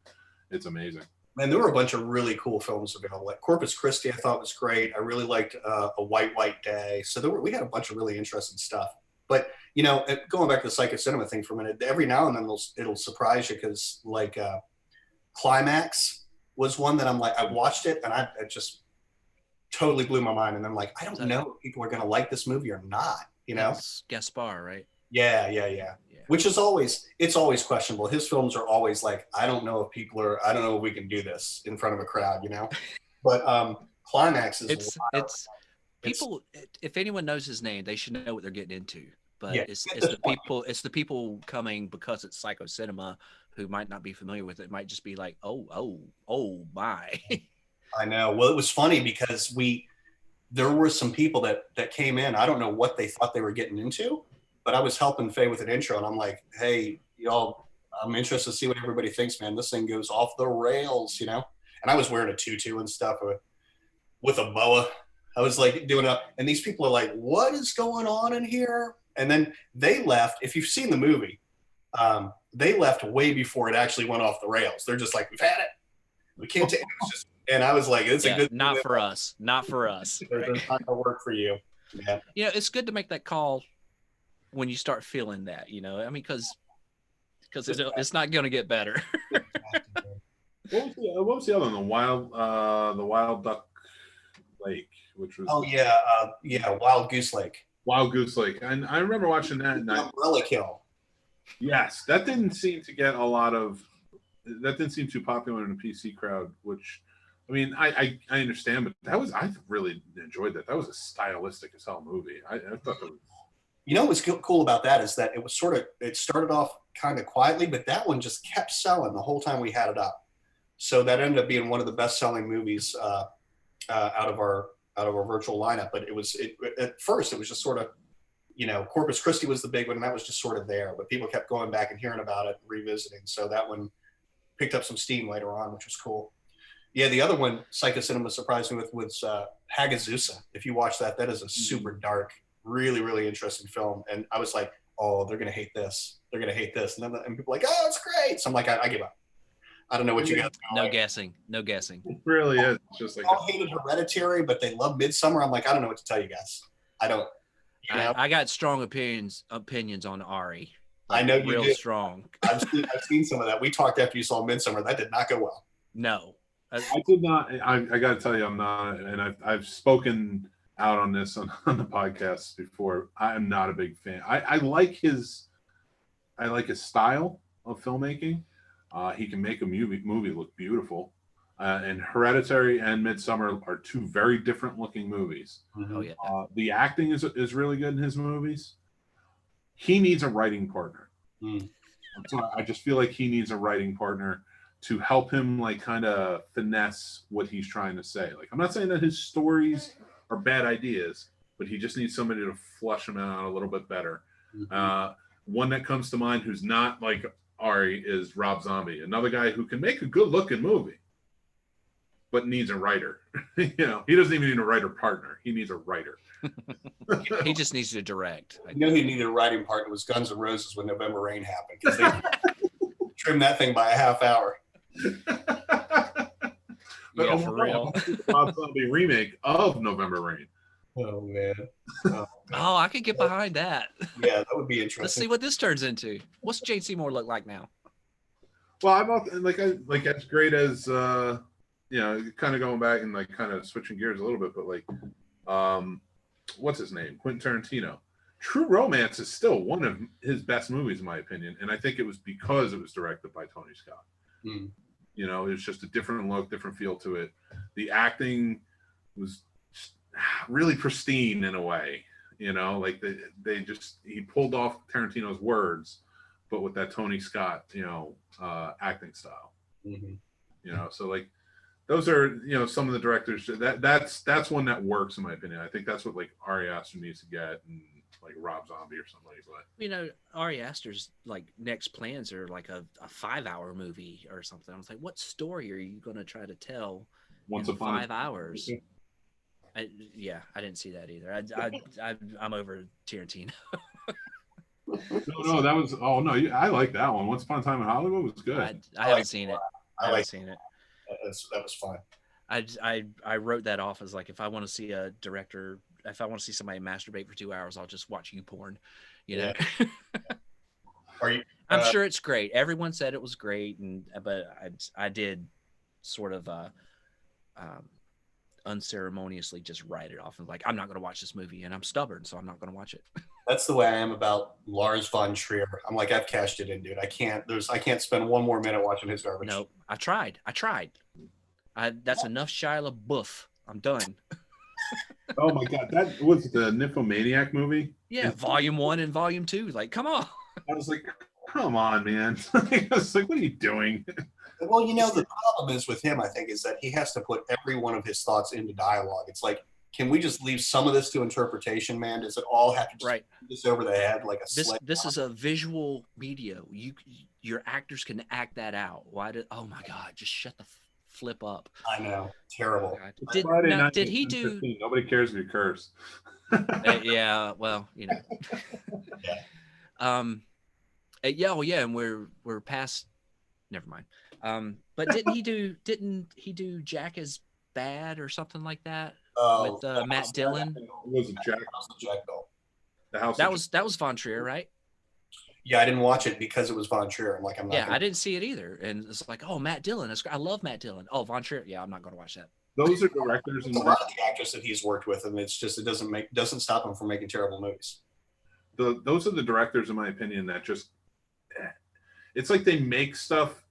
it's amazing. And there were a bunch of really cool films available. Like Corpus Christi, I thought was great. I really liked A White Day. So we had a bunch of really interesting stuff. But going back to the Psycho Cinema thing for a minute, every now and then it'll surprise you because like Climax was one that I'm like, I watched it and it just totally blew my mind. And I'm like, I don't know if people are going to like this movie or not. It's Gaspar, right? Yeah. Which is it's always questionable. His films are always like, I don't know if we can do this in front of a crowd, But Climax is people. If anyone knows his name, they should know what they're getting into. But Yeah, it's the people coming because it's Psycho Cinema who might not be familiar with it. Might just be like, oh my. I know. Well, it was funny because there were some people that came in. I don't know what they thought they were getting into, but I was helping Faye with an intro, and I'm like, hey, y'all, I'm interested to see what everybody thinks, man. This thing goes off the rails, And I was wearing a tutu and stuff with a boa. I was like doing it, and these people are like, what is going on in here? And then they left. If you've seen the movie, they left way before it actually went off the rails. They're just like, we've had it. We can't take it. And I was like, it's a good not for us. Not for us. It's not gonna work for you. Yeah. It's good to make that call when you start feeling that, I mean, because it's not going to get better. What was the other one? The Wild Duck Lake, which was Wild Goose Lake. Wild Goose Lake, and I remember watching that. And Umbrella Kill. Yes, that didn't seem to get a lot of. That didn't seem too popular in the PC crowd, which, I mean, I understand, but I really enjoyed that. That was a stylistic as hell movie. I thought that was. What's cool about that is that it started off kind of quietly, but that one just kept selling the whole time we had it up. So that ended up being one of the best-selling movies out of our virtual lineup. But at first it was just sort of, Corpus Christi was the big one, and that was just sort of there. But people kept going back and hearing about it, and revisiting. So that one picked up some steam later on, which was cool. Yeah, the other one, Psycho Cinema surprised me with, was Hagazusa. If you watch that is a super dark, really, really interesting film. And I was like, oh, they're going to hate this. They're going to hate this. And people are like, oh, it's great. So I'm like, I give up. I don't know what you guys No guessing. It really is. It's just like all hated Hereditary, but they love Midsummer. I'm like, I don't know what to tell you guys. I don't. I got strong opinions on Ari. I know you real do. Strong. I've seen some of that. We talked after you saw Midsummer. That did not go well. No. I did not. I got to tell you, I'm not, and I've spoken out on this on the podcast before. I am not a big fan. I like his style of filmmaking. He can make a movie look beautiful. And Hereditary and Midsummer are two very different looking movies. Oh yeah. The acting is really good in his movies. He needs a writing partner. So I just feel like he needs a writing partner to help him like kind of finesse what he's trying to say. Like, I'm not saying that his stories are bad ideas, but he just needs somebody to flush them out a little bit better. One that comes to mind who's not like Ari is Rob Zombie, another guy who can make a good looking movie, but needs a writer. He doesn't even need a writer partner. He needs a writer. He just needs to direct. Who needed a writing partner was Guns N' Roses when November Rain happened, because they trimmed that thing by a half hour. Yeah, for real. Rob Zombie remake of November Rain. Oh man. Oh, I could get behind that. Yeah, that would be interesting. Let's see what this turns into. What's Jane Seymour look like now? Well, I'm like as great as kind of going back and like kind of switching gears a little bit, but like what's his name? Quentin Tarantino. True Romance is still one of his best movies, in my opinion, and I think it was because it was directed by Tony Scott. It was just a different look, different feel to it. The acting was really pristine in a way, like he pulled off Tarantino's words, but with that Tony Scott, acting style. So like those are, some of the directors that's one that works in my opinion. I think that's what like Ari Aster needs to get, and like Rob Zombie or somebody. But Ari Aster's like next plans are like a 5-hour movie or something. I was like, what story are you going to try to tell once in upon 5 hours? Yeah, I didn't see that either. I'm over Tarantino. No, that was. Oh no, I like that one. Once Upon a Time in Hollywood was good. I haven't seen it. I haven't like seen it. that was fun. I wrote that off as like, if I want to see a director, if I want to see somebody masturbate for 2 hours, I'll just watch you porn. You know. Are you? I'm sure it's great. Everyone said it was great, but I did sort of unceremoniously just write it off and like, I'm not going to watch this movie, and I'm stubborn, so I'm not going to watch it. That's the way I am about Lars von Trier. I'm like, I've cashed it in, dude. I can't spend one more minute watching his garbage. No, I tried. That's enough Shia LaBeouf. I'm done. Oh my god, that was the Nymphomaniac movie. Yeah, Volume 1 and Volume 2. Like, come on. I was like, come on, man. I was like, what are you doing? Well, the problem is with him, I think, is that he has to put every one of his thoughts into dialogue. It's like, can we just leave some of this to interpretation, man? Does it all have to just Right. put this over the head like a This is a visual media. Your actors can act that out. Oh my God, just shut the flip up. I know. Terrible. Did he do? Nobody cares if you curse. Yeah, well, Yeah. Yeah, and we're past. Never mind. But didn't he do Jack is Bad or something like that with Matt Dillon? It was Jack. Bill. The house. That was Von Trier, right? Yeah, I didn't watch it because it was Von Trier. I'm like, I'm not. Yeah, I didn't see it either, and it's like, oh, Matt Dillon. I love Matt Dillon. Oh, Von Trier. Yeah, I'm not going to watch that. Those are directors and a lot of the actors that he's worked with, and it's just it doesn't stop him from making terrible movies. Those are the directors, in my opinion, that just it's like they make stuff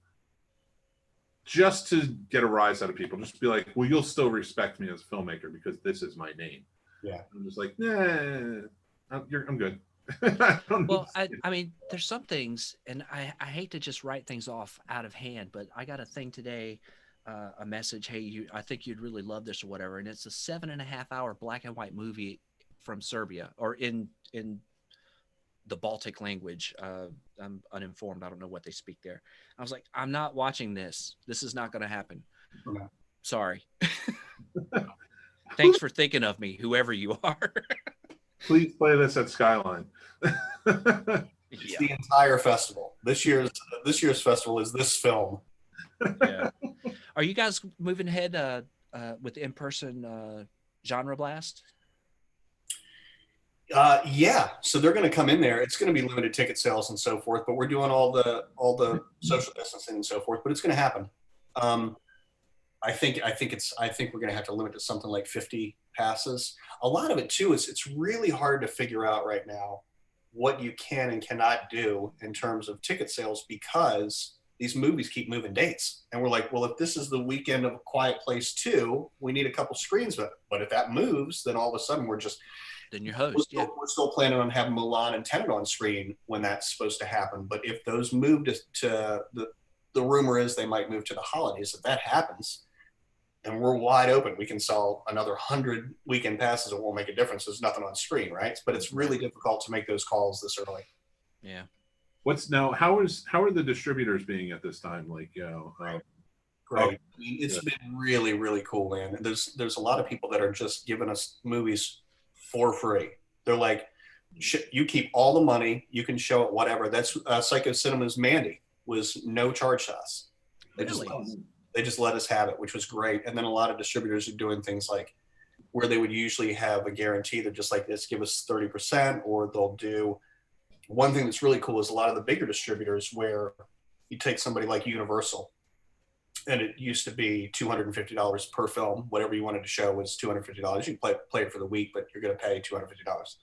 just to get a rise out of people. Just be like, well, you'll still respect me as a filmmaker because this is my name. Yeah. I'm just like, nah, I'm good. Well, I mean, there's some things, and I hate to just write things off out of hand, but I got a thing today, a message, hey, I think you'd really love this or whatever, and it's a 7.5-hour black and white movie from Serbia, or in the Baltic language. I'm uninformed. I don't know what they speak there. I was like, I'm not watching this. This is not going to happen. No. Sorry. Thanks for thinking of me, whoever you are. Please play this at Skyline. It's the entire festival. This year's festival is this film. Yeah. Are you guys moving ahead with in-person Genre Blast? Yeah. So they're going to come in there. It's going to be limited ticket sales and so forth, but we're doing all the social distancing and so forth. But it's going to happen. I think we're going to have to limit to something like 50 passes. A lot of it too is it's really hard to figure out right now what you can and cannot do in terms of ticket sales because these movies keep moving dates. And we're like, well, if this is the weekend of Quiet Place 2, we need a couple screens. But if that moves, then all of a sudden then your host. We're still planning on having Milan and Tenet on screen when that's supposed to happen. But if those move to the rumor is they might move to the holidays. If that happens, then we're wide open. We can sell another 100 weekend passes. It won't make a difference. There's nothing on screen, right? But it's really difficult to make those calls this early. Yeah. How are the distributors being at this time? Like, Great. It's been really, really cool, man. There's a lot of people that are just giving us movies for free. They're like, you keep all the money, you can show it, whatever. That's Psycho Cinema's Mandy was no charge to us. They just let us have it, which was great. And then a lot of distributors are doing things like where they would usually have a guarantee. They're just like, this, give us 30%, or they'll do one thing that's really cool is a lot of the bigger distributors where you take somebody like Universal, and it used to be $250 per film. Whatever you wanted to show was $250. You can play it for the week, but you're going to pay $250.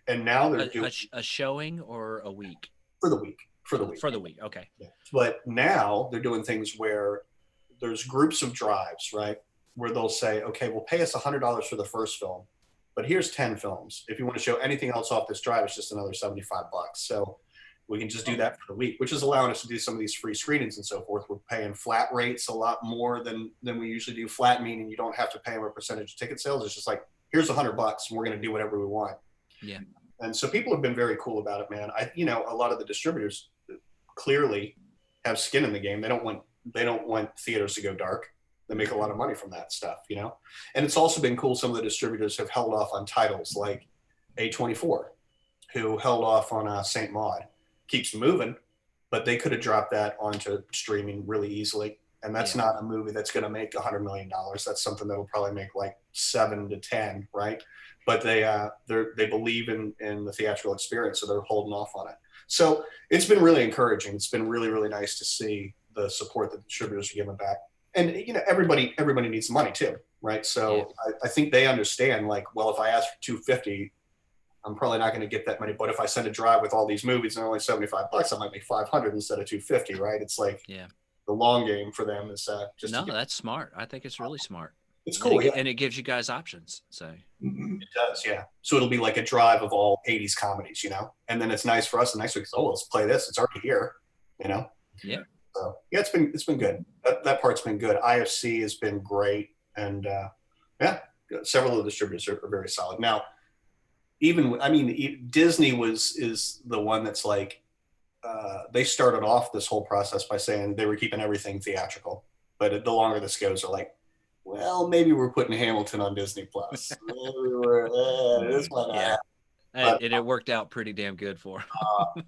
And now they're doing a showing or a week for the week. Okay. Yeah. But now they're doing things where there's groups of drives, right? Where they'll say, okay, we'll pay us $100 for the first film, but here's 10 films. If you want to show anything else off this drive, it's just another $75. So we can just do that for the week, which is allowing us to do some of these free screenings and so forth. We're paying flat rates a lot more than we usually do. Flat meaning you don't have to pay them a percentage of ticket sales. It's just like, here's $100 and we're going to do whatever we want. Yeah. And so people have been very cool about it, man. A lot of the distributors clearly have skin in the game. They don't want theaters to go dark. They make a lot of money from that stuff, you know? And it's also been cool. Some of the distributors have held off on titles like A24, who held off on Saint Maud. Keeps moving, but they could have dropped that onto streaming really easily. And that's not a movie that's going to make $100 million. That's something that will probably make like 7 to 10, right? But they believe in the theatrical experience, so they're holding off on it. So it's been really encouraging. It's been really, really nice to see the support that the distributors are giving back. And you know, everybody needs money too, right? So I think they understand, like, well, if I ask for $250, I'm probably not going to get that many. But if I send a drive with all these movies and only $75, I might make $500 instead of $250, right? It's like the long game for them is just. No, that's smart. I think it's really smart. It's cool, and it gives you guys options. So it does, yeah. So it'll be like a drive of all 80s comedies, you know, and then it's nice for us the next week. Oh, let's play this. It's already here, you know. Yeah. So yeah, it's been good. That part's been good. IFC has been great, and several of the distributors are very solid. Now, Disney is the one that's like they started off this whole process by saying they were keeping everything theatrical, but the longer this goes, they're like, well, maybe we're putting Hamilton on Disney Plus. And it worked out pretty damn good for them.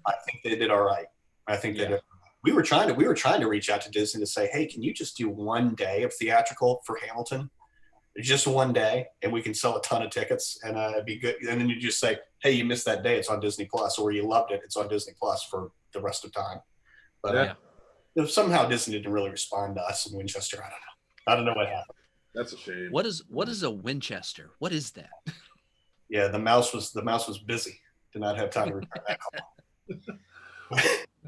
I think they did all right. I think they did. We were trying to reach out to Disney to say, hey, can you just do one day of theatrical for Hamilton? Just one day, and we can sell a ton of tickets, and it'd be good. And then you just say, hey, you missed that day, it's on Disney Plus, or you loved it, it's on Disney Plus for the rest of time. But somehow Disney didn't really respond to us in Winchester. I don't know what happened. That's a shame. What is a Winchester? What is that? Yeah, the mouse was busy. Did not have time to return that call.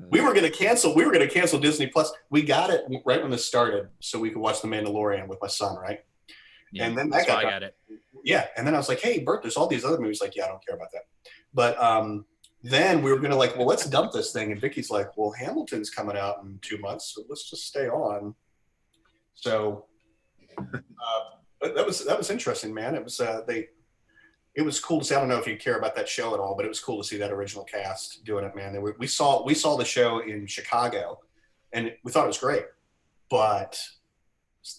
We were going to cancel Disney Plus. We got it right when this started, so we could watch The Mandalorian with my son, right? Yeah, and then I got it. Yeah, and then I was like, "Hey, Bert, there's all these other movies." Like, yeah, I don't care about that. But then we were gonna like, well, let's dump this thing. And Vicky's like, well, Hamilton's coming out in 2 months, so let's just stay on. So, but that was interesting, man. It was cool to see. I don't know if you care about that show at all, but it was cool to see that original cast doing it, man. We saw the show in Chicago, and we thought it was great, but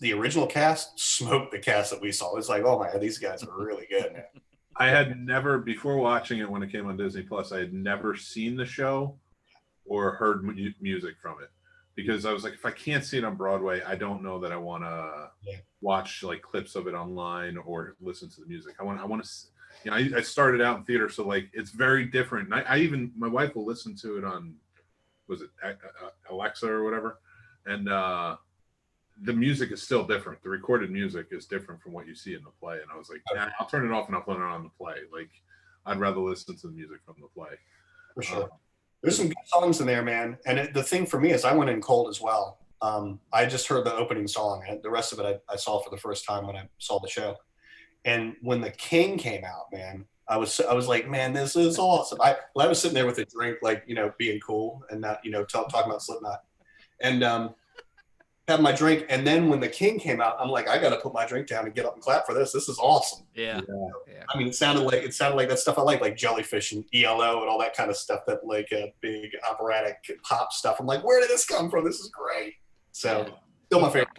the original cast smoked the cast that we saw. It was like, oh my God, these guys are really good, man. I had never, before watching it when it came on Disney Plus, I had never seen the show or heard music from it, because I was like, if I can't see it on Broadway, I don't know that I want to watch like clips of it online or listen to the music. I want to, you know, I started out in theater, so like it's very different. And I even, my wife will listen to it on, was it Alexa or whatever, and the music is still different. The recorded music is different from what you see in the play. And I was like, nah, I'll turn it off and I'll put it on the play. Like, I'd rather listen to the music from the play. For sure. There's some good songs in there, man. And the thing for me is I went in cold as well. I just heard the opening song, and the rest of it I saw for the first time when I saw the show. And when The King came out, man, I was like, man, this is awesome. I was sitting there with a drink, like, you know, being cool and not, you know, talking about Slipknot. And have my drink, and then when The King came out, I'm like, I got to put my drink down and get up and clap for this. This is awesome. Yeah. I mean, it sounded like that stuff I like Jellyfish and ELO and all that kind of stuff, that like big operatic pop stuff. I'm like, where did this come from? This is great. So, still my favorite.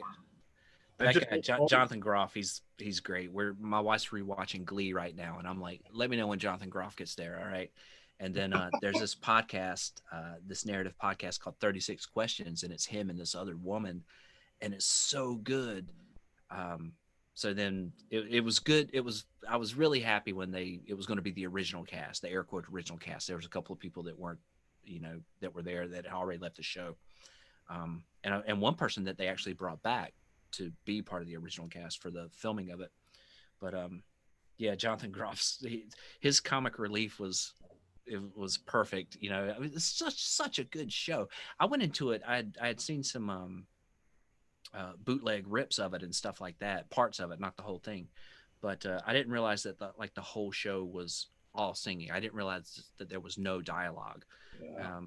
That guy, Jonathan Groff, he's great. My wife's rewatching Glee right now, and I'm like, let me know when Jonathan Groff gets there. All right. And then there's this podcast, this narrative podcast called 36 Questions, and it's him and this other woman, and it's so good. So then it was good. I was really happy when it was going to be the original cast, the air quote original cast. There was a couple of people that weren't, you know, that were there that had already left the show. And one person that they actually brought back to be part of the original cast for the filming of it. But yeah, Jonathan Groff's his comic relief was perfect. You know, I mean, it's such a good show. I went into it. I had seen some bootleg rips of it and stuff like that, parts of it, not the whole thing. But I didn't realize that the whole show was all singing. I didn't realize that there was no dialogue. Yeah.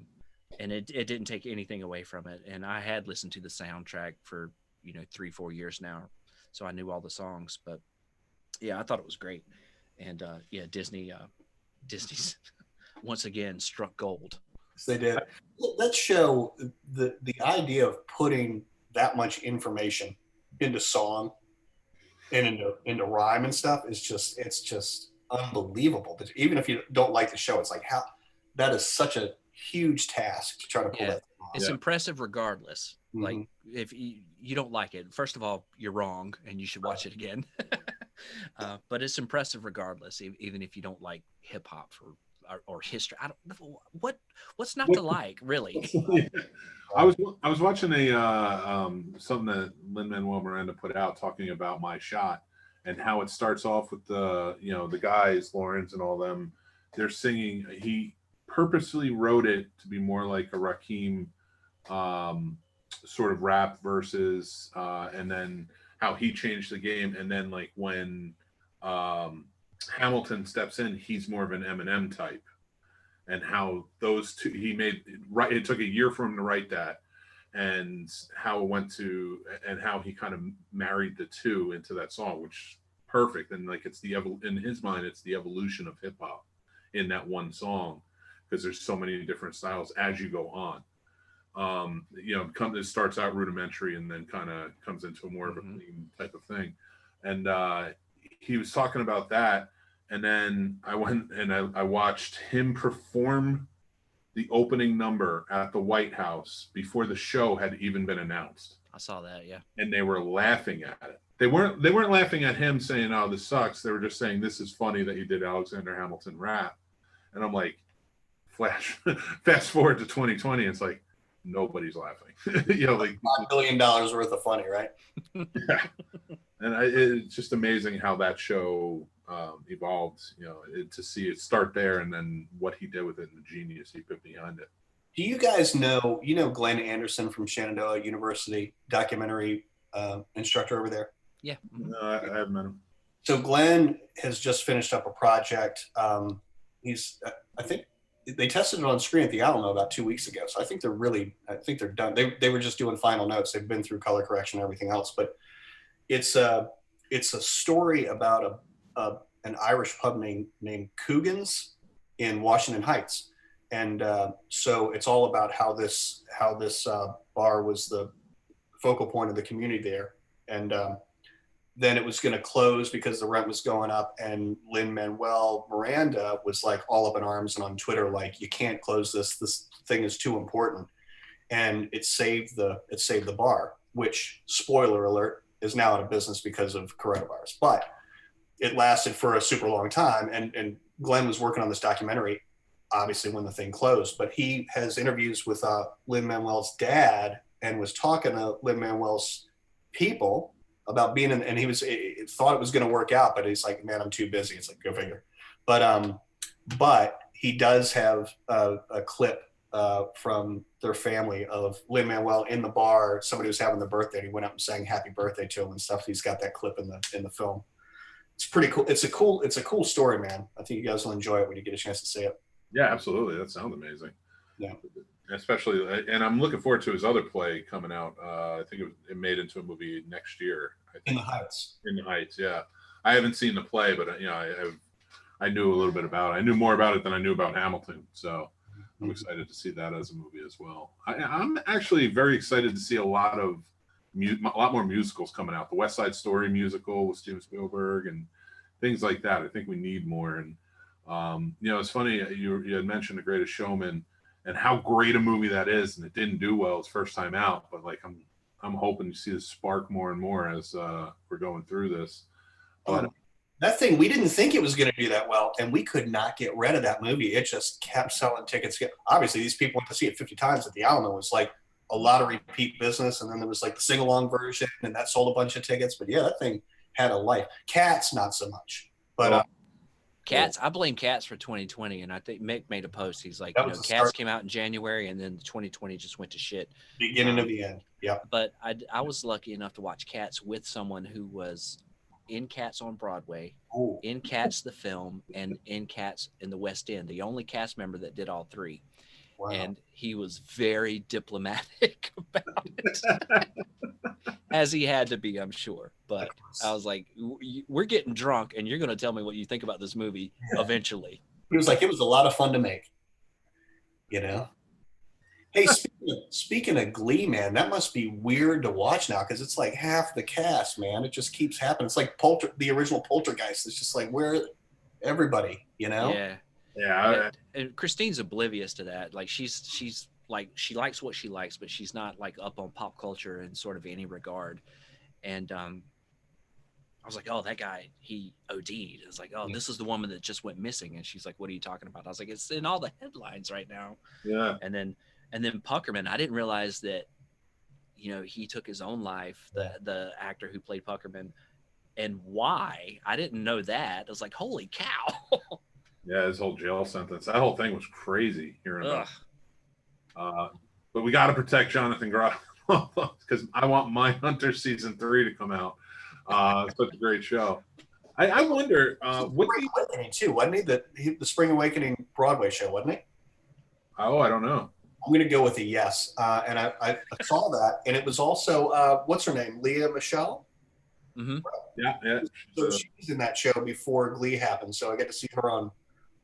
And it didn't take anything away from it. And I had listened to the soundtrack for, you know, 3-4 years now, so I knew all the songs. But yeah, I thought it was great. And yeah, Disney's once again struck gold. They did. That show, the idea of putting that much information into song and into rhyme and stuff is just, it's just unbelievable. But even if you don't like the show, it's like, how that is such a huge task to try to pull that thing off. It's impressive regardless. Mhm. Like if you don't like it, first of all, you're wrong and you should watch it again. But it's impressive regardless, even if you don't like hip hop or history. I don't know what's not to like, really. I was watching something that Lin-Manuel Miranda put out talking about My Shot and how it starts off with the guys, Lawrence and all them, they're singing. He purposely wrote it to be more like a Rakim sort of rap verses, and then how he changed the game, and then like when Hamilton steps in, he's more of an Eminem type, and how those two it took a year for him to write that, and how it went to, and how he kind of married the two into that song, which perfect. And like it's in his mind, it's the evolution of hip hop in that one song, because there's so many different styles as you go on. It starts out rudimentary and then kind of comes into more of a clean type of thing. And he was talking about that, and then I went and I watched him perform the opening number at the White House before the show had even been announced. I saw that, yeah. And they were laughing at it. They weren't laughing at him saying, "Oh, this sucks." They were just saying, "This is funny that you did Alexander Hamilton rap." And I'm like, fast forward to 2020, it's like nobody's laughing. Like $5 billion worth of funny, right? Yeah. And it's just amazing how that show evolved. To see it start there, and then what he did with it, and the genius he put behind it. Do you guys know Glenn Anderson from Shenandoah University, documentary instructor over there? Yeah. No, I haven't met him. So Glenn has just finished up a project. I think they tested it on screen at the Alamo about 2 weeks ago. So I think they're done. They were just doing final notes. They've been through color correction and everything else, but it's a story about an Irish pub named Coogan's in Washington Heights. And so it's all about how this bar was the focal point of the community there. And then it was going to close because the rent was going up, and Lin-Manuel Miranda was like all up in arms and on Twitter like, you can't close this thing is too important. And it saved the bar, which, spoiler alert, is now out of business because of coronavirus. But it lasted for a super long time, and Glenn was working on this documentary obviously when the thing closed, but he has interviews with Lin-Manuel's dad and was talking to Lin-Manuel's people about being in, and he thought it was going to work out, but he's like, man, I'm too busy. It's like, go figure. But he does have a clip from their family of Lin-Manuel in the bar. Somebody was having their birthday, and he went up and sang happy birthday to him and stuff. He's got that clip in the film. It's pretty cool. It's a cool story, man. I think you guys will enjoy it when you get a chance to see it. Yeah, absolutely. That sounds amazing. Yeah. Especially, and I'm looking forward to his other play coming out. I think it made into a movie next year. I think. In the Heights. In the Heights, yeah. I haven't seen the play, but I knew a little bit about it. I knew more about it than I knew about Hamilton, so I'm excited to see that as a movie as well. I'm actually very excited to see a lot more musicals coming out. The West Side Story musical with Steven Spielberg and things like that. I think we need more. And it's funny you had mentioned The Greatest Showman and how great a movie that is, and it didn't do well its first time out. But like I'm hoping to see this spark more and more as we're going through this. But that thing, we didn't think it was going to do that well, and we could not get rid of that movie. It just kept selling tickets. Obviously, these people went to see it 50 times at the Alamo. It was like a lot of repeat business, and then there was like the sing-along version, and that sold a bunch of tickets. But yeah, that thing had a life. Cats, not so much. But Cats, I blame Cats for 2020, and I think Mick made a post. He's like, Cats came out in January, and then 2020 just went to shit. Beginning of the end, yeah. But I was lucky enough to watch Cats with someone who was in Cats on Broadway, in Cats the film, and in Cats in the West End. The only cast member that did all three. Wow. And he was very diplomatic about it, as he had to be, I'm sure. But I was like, we're getting drunk, and you're going to tell me what you think about this movie eventually. He was like, it was a lot of fun to make, Hey, speaking of Glee, man, that must be weird to watch now because it's like half the cast, man. It just keeps happening. It's like the original Poltergeist. It's just like where everybody, you know? Yeah. Yeah, And Christine's oblivious to that. Like she's like she likes what she likes, but she's not like up on pop culture in sort of any regard. And I was like, oh, that guy, he OD'd. It's like, oh, this is the woman that just went missing. And she's like, what are you talking about? I was like, it's in all the headlines right now. yeah. And then Puckerman, I didn't realize that, you know, he took his own life, the actor who played Puckerman, and why. I didn't know that. I was like, holy cow. Yeah, his whole jail sentence. That whole thing was crazy hearing about. But we got to protect Jonathan Groff because I want Mindhunter season 3 to come out. Such a great show. I wonder what Spring Awakening too, wasn't he? The Spring Awakening Broadway show, wasn't he? Oh, I don't know. I'm going to go with a yes. And I saw that, and it was also what's her name, Leah Michelle. Mm-hmm. Yeah. So she was in that show before Glee happened, so I get to see her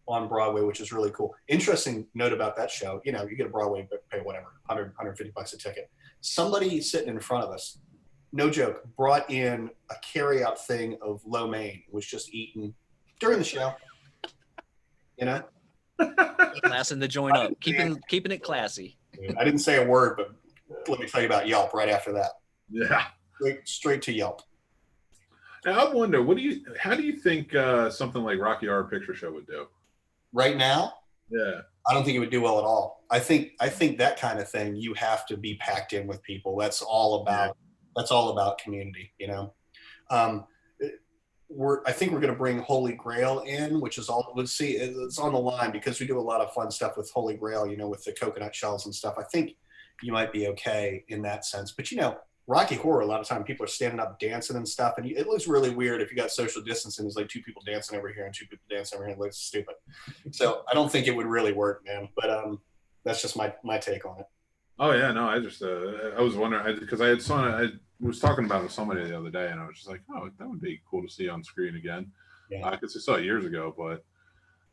on Broadway, which is really cool. Interesting note about that show, you know, you get a Broadway, but pay whatever, $150 a ticket. Somebody sitting in front of us, no joke, brought in a carry-out thing of lo mein, was just eaten during the show. You know? Classing the joint up, keeping it classy. I didn't say a word, but let me tell you about Yelp right after that. Yeah. Straight to Yelp. Now, I wonder, how do you think something like Rocky Horror Picture Show would do? Right now, Yeah. I don't think it would do well at all. I think that kind of thing, you have to be packed in with people. That's all about community, you know. I think we're going to bring Holy Grail in, which is all. Let's see, it's on the line because we do a lot of fun stuff with Holy Grail, you know, with the coconut shells and stuff. I think you might be okay in that sense, but you know, Rocky Horror, a lot of time people are standing up dancing and stuff, and it looks really weird if you got social distancing. There's like two people dancing over here and two people dancing over here. It looks stupid. So I don't think it would really work, man. But that's just my take on it. Oh yeah, no, I just I was wondering because I was talking about it with somebody the other day, and I was just like, oh, that would be cool to see on screen again. Yeah. Because I saw it years ago, but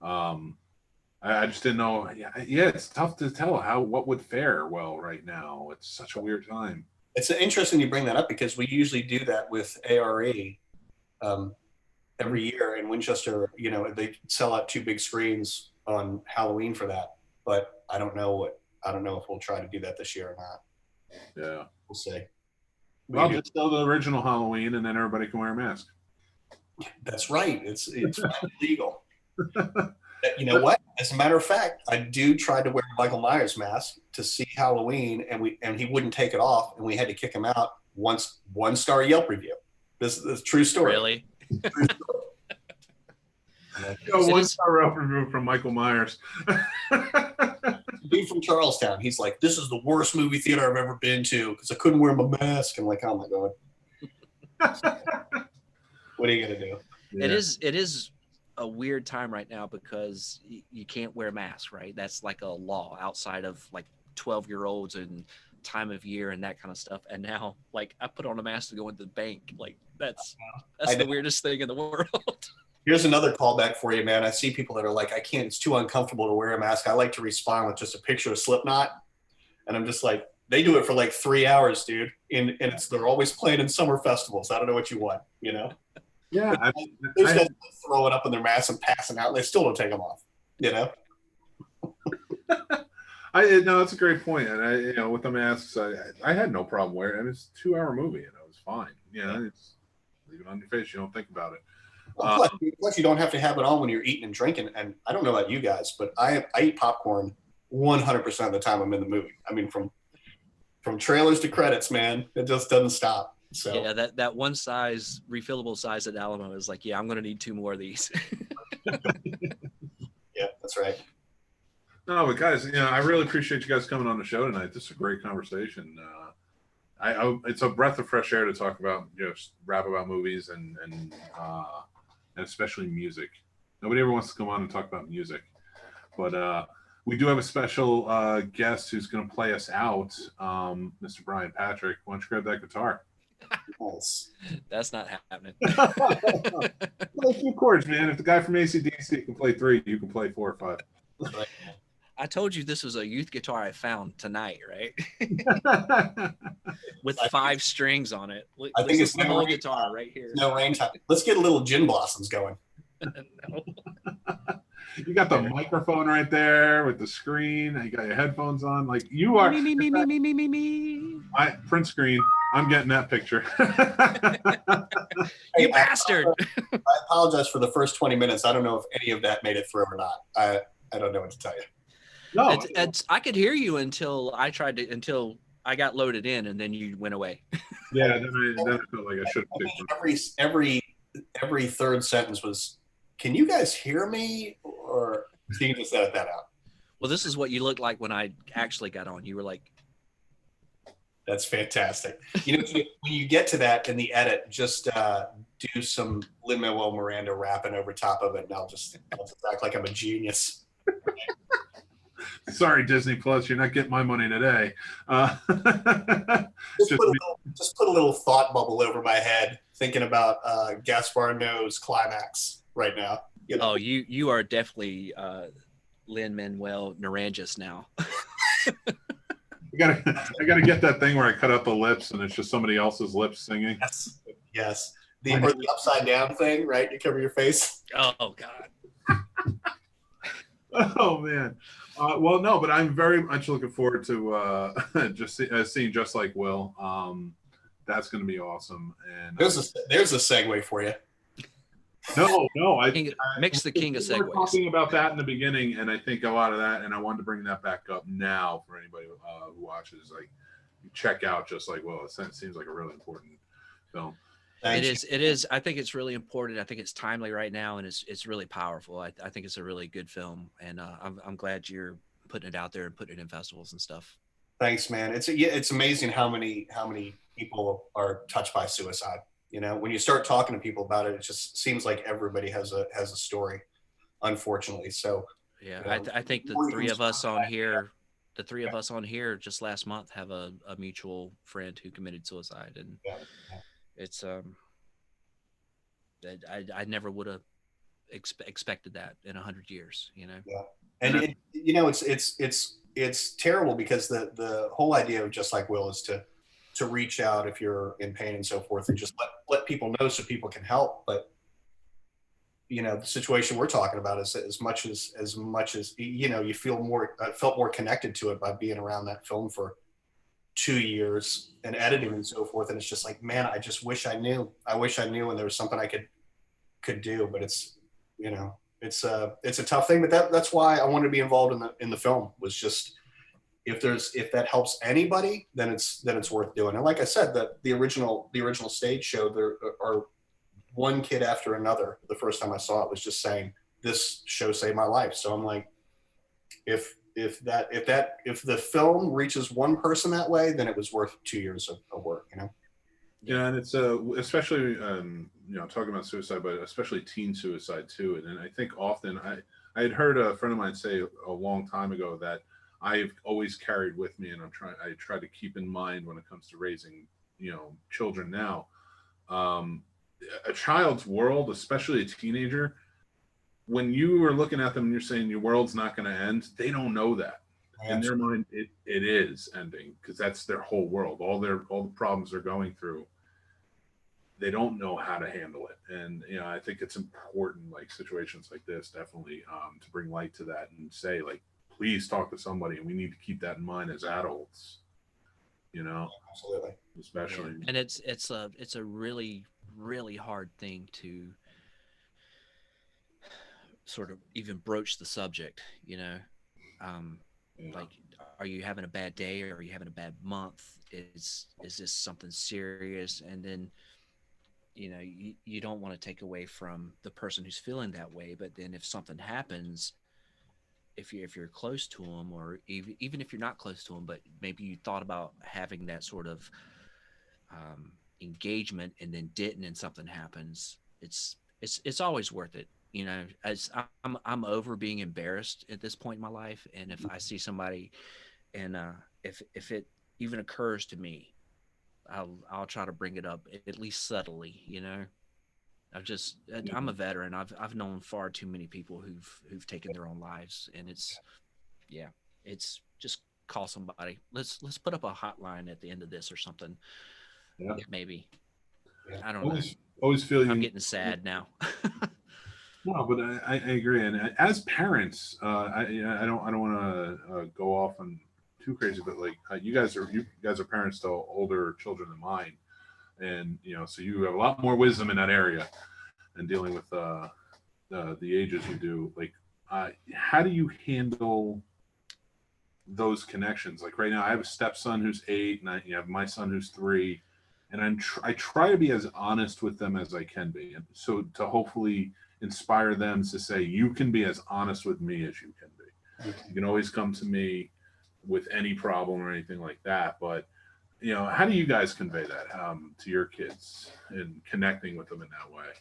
I just didn't know. Yeah, it's tough to tell what would fare well right now. It's such a weird time. It's interesting you bring that up because we usually do that with ARE every year in Winchester. You know, they sell out 2 big screens on Halloween for that, but I don't know if we'll try to do that this year or not. Yeah, we'll see. Well, just sell the original Halloween, and then everybody can wear a mask. That's right. It's legal. You know what? As a matter of fact, I do try to wear a Michael Myers mask to see Halloween, and he wouldn't take it off, and we had to kick him out. 1-star Yelp review. This is a true story. Really? True story. Yo, 1-star Yelp review from Michael Myers. Dude from Charlestown. He's like, this is the worst movie theater I've ever been to because I couldn't wear my mask. I'm like, oh my god. What are you gonna do? Yeah. It is a weird time right now because you can't wear masks, right? That's like a law outside of like 12-year-olds and time of year and that kind of stuff. And now, like, I put on a mask to go into the bank. Like, that's the weirdest thing in the world. Here's another callback for you, man. I see people that are like, I can't, it's too uncomfortable to wear a mask. I like to respond with just a picture of Slipknot. And I'm just like, they do it for like 3 hours, dude. And they're always playing in summer festivals. I don't know what you want, you know? Yeah. There's guys throwing up in their masks and passing out, and they still don't take them off, you know? No, that's a great point. And with the masks, I had no problem wearing it. And it's a 2-hour movie, and I was fine. It's leave it on your face. You don't think about it. Well, plus, you don't have to have it on when you're eating and drinking. And I don't know about you guys, but I eat popcorn 100% of the time I'm in the movie. I mean, from trailers to credits, man, it just doesn't stop. So yeah, that one size refillable size at Alamo is like, yeah, I'm going to need 2 more of these. Yeah, that's right. No, but guys, I really appreciate you guys coming on the show tonight. This is a great conversation. It's a breath of fresh air to talk about, rap about movies and especially music. Nobody ever wants to come on and talk about music, but we do have a special guest who's going to play us out, Mr. Brian Patrick. Why don't you grab that guitar? Nice. That's not happening. Play 2 chords, man. If the guy from AC/DC can play 3, you can play 4 or 5. Right. I told you this was a youth guitar I found tonight, right? With 5 strings on it. I think it's the no whole rain, guitar right here. no rain time. Let's get a little gin blossoms going. No. You got the microphone right there with the screen. You got your headphones on. Like you are. Me. Print screen. I'm getting that picture. You bastard. I apologize for the first 20 minutes. I don't know if any of that made it through or not. I don't know what to tell you. No, I could hear you until I got loaded in, and then you went away. yeah. Then I felt like I should have. Every third sentence was, "Can you guys hear me?" Or can you just edit that out? Well, this is what you looked like when I actually got on. You were like, That's fantastic. You know, when you get to that in the edit, just do some Lin-Manuel Miranda rapping over top of it, and I'll just act like I'm a genius. Sorry, Disney Plus, you're not getting my money today. Just put a little thought bubble over my head, thinking about Gaspar Noé's climax right now. You know? oh, you are definitely Lin-Manuel Nerangis now. I gotta get that thing where I cut out the lips and it's just somebody else's lips singing. Yes. Or the upside down thing, right? You cover your face. Oh God. Oh man. Well, no, but I'm very much looking forward to seeing Just Like Will. That's going to be awesome. And there's a segue for you. No, Mix the king of segues. We were talking about that in the beginning, and I think a lot of that, and I wanted to bring that back up now for anybody who watches. Like, check out Just Like Will. It seems like a really important film. It is. I think it's really important. I think it's timely right now, and it's really powerful. I think it's a really good film, and I'm glad you're putting it out there and putting it in festivals and stuff. Thanks, man. It's amazing how many people are touched by suicide. You know, when you start talking to people about it, it just seems like everybody has a story, unfortunately. So yeah, you know, I think the three of us on here just last month have a mutual friend who committed suicide, and it's I never would have expected that in 100 years, you know. Yeah, and it's terrible because the whole idea of Just Like Will is to reach out if you're in pain and so forth, and just let people know so people can help. But you know, the situation we're talking about is as much as you know, you felt more connected to it by being around that film for 2 years and editing and so forth. And it's just like, man, I just wish I knew. I wish I knew, and there was something I could do. But it's, you know, it's a tough thing. But that's why I wanted to be involved in the film, was just if that helps anybody, then it's worth doing. And like I said, the original stage show, there are one kid after another. The first time I saw it was just saying, this show saved my life. So I'm like, if the film reaches one person that way, then it was worth 2 years of work, you know? Yeah. And it's especially, you know, talking about suicide, but especially teen suicide too. And I think often I had heard a friend of mine say a long time ago that I've always carried with me, and I try to keep in mind when it comes to raising, you know, children now. A child's world, especially a teenager, when you are looking at them and you're saying your world's not going to end, they don't know that. In their mind, it is ending, because that's their whole world. All the problems they're going through, they don't know how to handle it. And you know, I think it's important, like situations like this, definitely to bring light to that and say, like, please talk to somebody, and we need to keep that in mind as adults. You know, absolutely, especially. Yeah. And it's a really, really hard thing to sort of even broach the subject, you know. Like, are you having a bad day, or are you having a bad month? Is this something serious? And then, you know, you don't want to take away from the person who's feeling that way, but then if something happens, if you're close to them, or even if you're not close to them, but maybe you thought about having that sort of engagement and then didn't, and something happens, it's always worth it. You know, as I'm over being embarrassed at this point in my life, and if I see somebody, and if it even occurs to me, I'll try to bring it up, at least subtly. You know, I'm a veteran. I've known far too many people who've taken their own lives, and it's yeah, it's just call somebody. Let's put up a hotline at the end of this or something. Yeah. Maybe. Yeah. I don't know. Always feel I'm you. getting sad now. No, but I agree. And as parents, I don't want to go off on too crazy, but like you guys are parents to older children than mine, and so you have a lot more wisdom in that area and dealing with the ages you do. Like, how do you handle those connections? Like right now, I have a stepson who's 8, and I have my son who's 3, and I try to be as honest with them as I can be, and so to hopefully inspire them to say, you can be as honest with me as you can be. You can always come to me with any problem or anything like that. But how do you guys convey that to your kids and connecting with them in that way?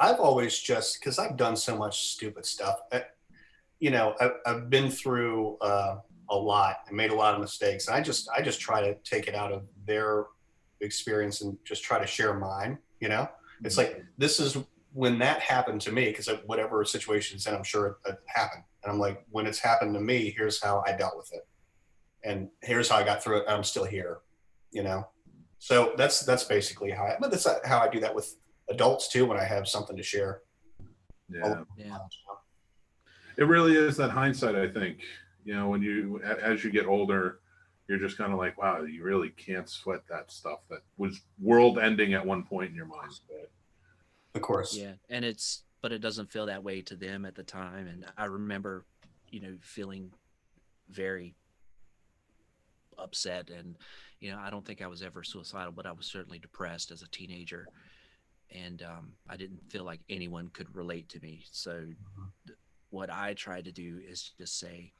I've always just, because I've done so much stupid stuff. I've been through a lot and made a lot of mistakes. And I just try to take it out of their experience and just try to share mine. It's like, this is when that happened to me, because whatever situation it's in, I'm sure it happened. And I'm like, when it's happened to me, here's how I dealt with it. And here's how I got through it. I'm still here, So that's basically but that's how I do that with adults too, when I have something to share. Yeah. Yeah. It really is that hindsight, I think. When as you get older, you're just kind of like, wow, you really can't sweat that stuff that was world ending at one point in your mind. But, Of course. Yeah. And but it doesn't feel that way to them at the time. And I remember, feeling very upset. And, I don't think I was ever suicidal, but I was certainly depressed as a teenager. And I didn't feel like anyone could relate to me. So what I tried to do is just say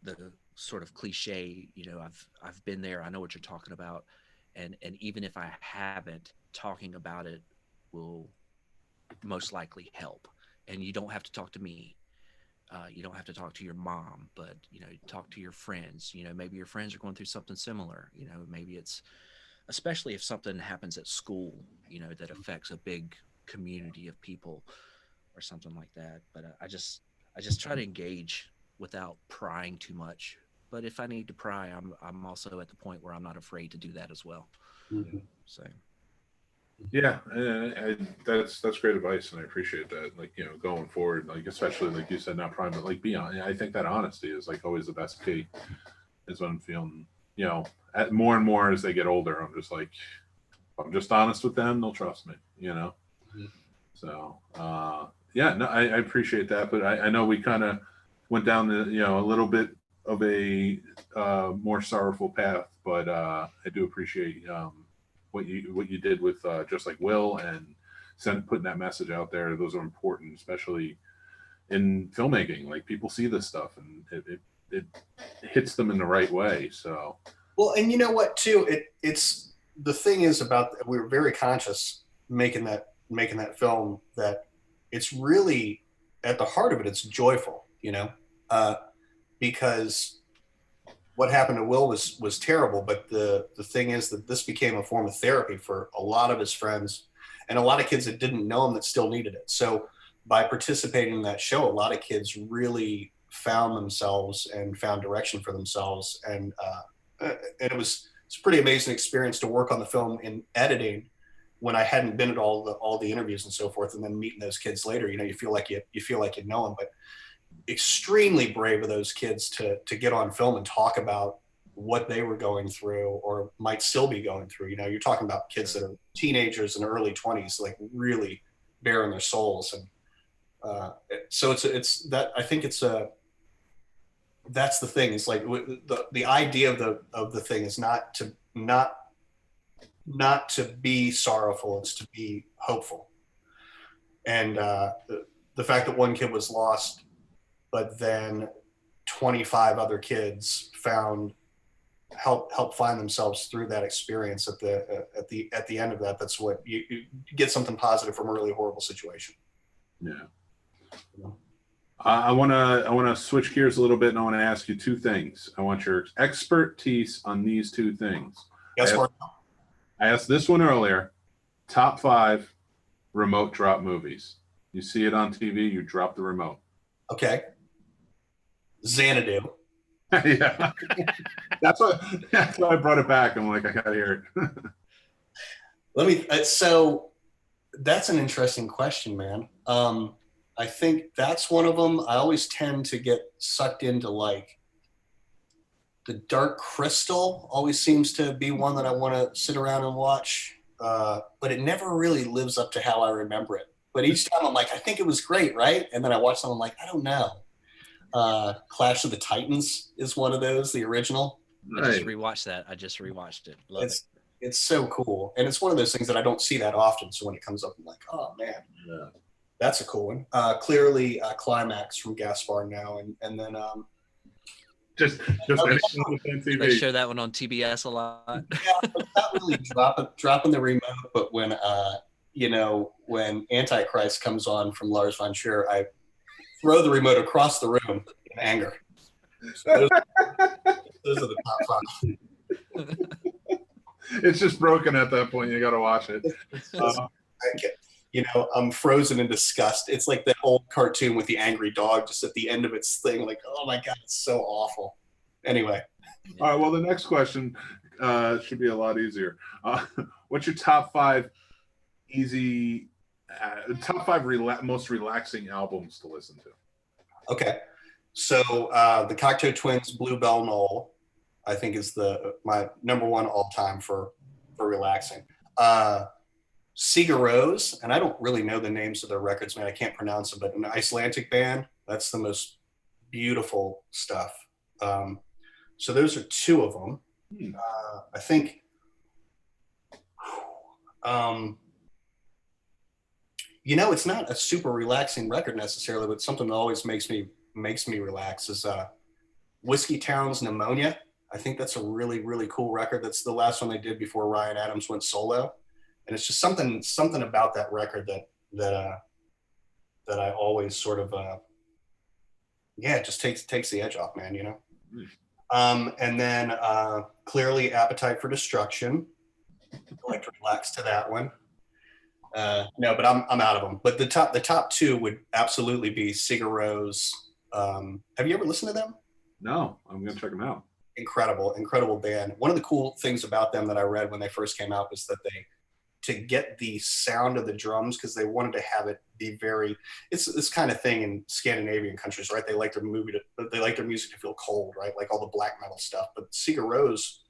the sort of cliche, I've been there. I know what you're talking about. And even if I haven't, talking about it will most likely help. And you don't have to talk to me. You don't have to talk to your mom, but, talk to your friends. Maybe your friends are going through something similar. Maybe it's, especially if something happens at school, that affects a big community of people or something like that. But I just try to engage without prying too much. But if I need to pry, I'm also at the point where I'm not afraid to do that as well. Mm-hmm. So. Yeah, that's great advice, and I appreciate that. Like, going forward, like especially like you said, not prime, but like be honest. I think that honesty is like always the best key. Is what I'm feeling. At more and more as they get older, I'm just like, if I'm just honest with them, they'll trust me. Mm-hmm. So yeah, no, I appreciate that, but I know we kind of went down a little bit of a more sorrowful path, but I do appreciate what you did with just like Will and putting that message out there. Those are important, especially in filmmaking. Like, people see this stuff and it hits them in the right way. So Well, and you know what too, it's the thing is about, we were very conscious making that film, that it's really at the heart of it, it's joyful, because what happened to Will was terrible. But the thing is that this became a form of therapy for a lot of his friends and a lot of kids that didn't know him that still needed it. So by participating in that show, a lot of kids really found themselves and found direction for themselves. And it's a pretty amazing experience to work on the film in editing when I hadn't been at all the interviews and so forth, and then meeting those kids later. You feel like you know them, but extremely brave of those kids to get on film and talk about what they were going through or might still be going through. You're talking about kids that are teenagers in their early 20s, like really bearing their souls. And so it's that, I think that's the thing. It's like the idea of the thing is not to be sorrowful. It's to be hopeful. And the fact that one kid was lost, but then 25 other kids help find themselves through that experience at the end of that. That's what you get, something positive from a really horrible situation. Yeah. I want to switch gears a little bit, and I want to ask you two things. I want your expertise on these two things. Yes, Mark. I asked this one earlier. Top 5 remote drop movies. You see it on TV, you drop the remote. Okay. Xanadu. Yeah, that's why I brought it back. I'm like, I gotta hear it. Let me. So that's an interesting question, man. I think that's one of them. I always tend to get sucked into like the Dark Crystal. Always seems to be one that I want to sit around and watch, but it never really lives up to how I remember it. But each time I'm like, I think it was great, right? And then I watch them, I'm like, I don't know. Clash of the Titans is one of those, the original. I just rewatched that. I just rewatched it. Love it. It's so cool, and it's one of those things that I don't see that often. So when it comes up, I'm like, oh man, Yeah. that's a cool one. Clearly, Climax from Gaspar now, and then Just anything on They TV. show that one on TBS a lot. yeah, but not really dropping the remote. But when when Antichrist comes on from Lars von Trier, I throw the remote across the room in anger. So those are the top five. It's just broken at that point. You got to watch it. I'm frozen in disgust. It's like that old cartoon with the angry dog just at the end of its thing. Like, oh my God, it's so awful. Anyway. All right. Well, the next question should be a lot easier. What's your top five most relaxing albums to listen to? Okay. So the Cocteau Twins' Bluebell Knoll, I think is my number one all time for relaxing. Sigur Rós, and I don't really know the names of their records, man. I can't pronounce them, but an Icelandic band, that's the most beautiful stuff. So those are two of them. I think it's not a super relaxing record necessarily, but something that always makes me relax is Whiskey Town's Pneumonia. I think that's a really, really cool record. That's the last one they did before Ryan Adams went solo. And it's just something about that record that I always sort of it just takes the edge off, man, And then clearly Appetite for Destruction. I like to relax to that one. No, but I'm out of them. But the top two would absolutely be Sigur Rós. Have you ever listened to them? No, I'm gonna check them out. Incredible band. One of the cool things about them that I read when they first came out was that to get the sound of the drums, because they wanted to have it be it's this kind of thing in Scandinavian countries, right? They like their music to feel cold, right? Like all the black metal stuff. But Sigur Rós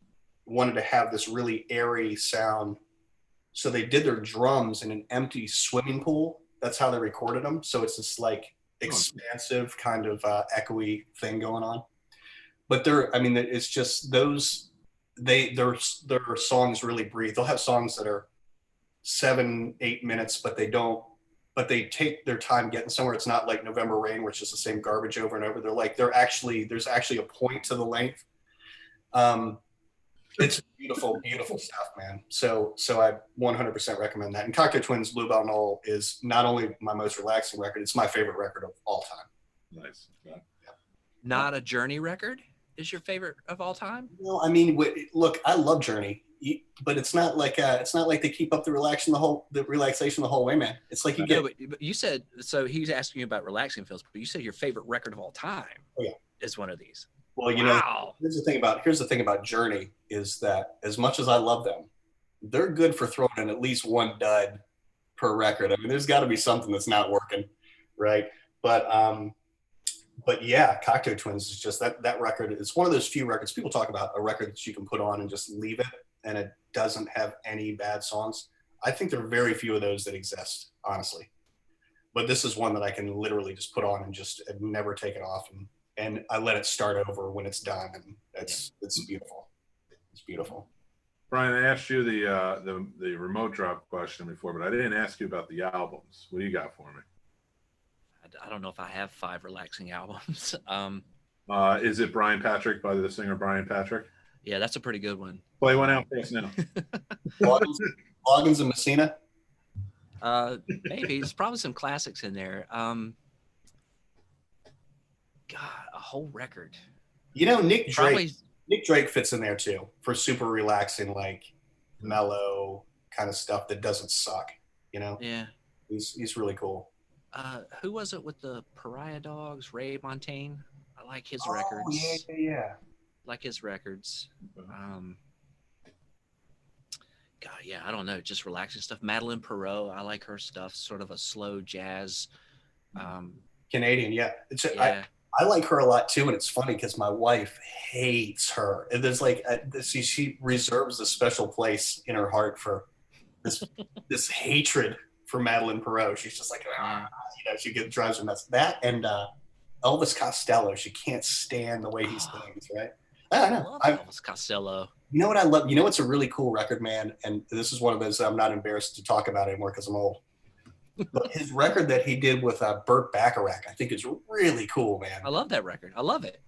wanted to have this really airy sound. So they did their drums in an empty swimming pool. That's how they recorded them. So it's this like expansive kind of echoey thing going on. But it's just their songs really breathe. They'll have songs that are 7-8 minutes, but they take their time getting somewhere. It's not like November Rain, where it's just the same garbage over and over. There's actually a point to the length. It's beautiful, beautiful stuff, man. So I 100% recommend that. And Cocteau Twins' Bluebell Knoll is not only my most relaxing record, it's my favorite record of all time. Nice. Yeah. Not a Journey record is your favorite of all time? No, I mean, look, I love Journey, but it's not like they keep up the relaxation the whole way, man. It's like you get. No, but you said, so he's asking you about relaxing feels, but you said your favorite record of all time is one of these. Well, here's the thing about Journey is that as much as I love them, they're good for throwing in at least one dud per record. I mean, there's got to be something that's not working, right? But yeah, Cocteau Twins is just that record. It's one of those few records people talk about, a record that you can put on and just leave it, and it doesn't have any bad songs. I think there are very few of those that exist, honestly. But this is one that I can literally just put on and just never take it off, and I let it start over when it's done, and it's beautiful. It's beautiful. Brian, I asked you the remote drop question before, but I didn't ask you about the albums. What do you got for me? I don't know if I have 5 relaxing albums. Is it Brian Patrick by the singer Brian Patrick? Yeah, that's a pretty good one. Play one out for us now. Loggins and Messina? Maybe. There's probably some classics in there. God, a whole record. Nick Drake fits in there too for super relaxing, like mellow kind of stuff that doesn't suck. Yeah. He's really cool. Who was it with the Pariah Dogs? Ray Montaigne. I like his Oh, records. yeah. Like his records. God, yeah, I don't know, just relaxing stuff. Madeline Perot, I like her stuff. Sort of a slow jazz. Canadian, yeah. Yeah. I like her a lot too, and it's funny because my wife hates her. And there's like she reserves a special place in her heart for this hatred for Madeline Perot. She's just like, she drives her nuts. That and Elvis Costello, she can't stand the way he sings. Right? I don't know. I love Elvis Costello. You know what I love? You know what's a really cool record, man? And this is one of those I'm not embarrassed to talk about anymore because I'm old. But his record that he did with Burt Bacharach, I think is really cool, man. I love that record. I love it.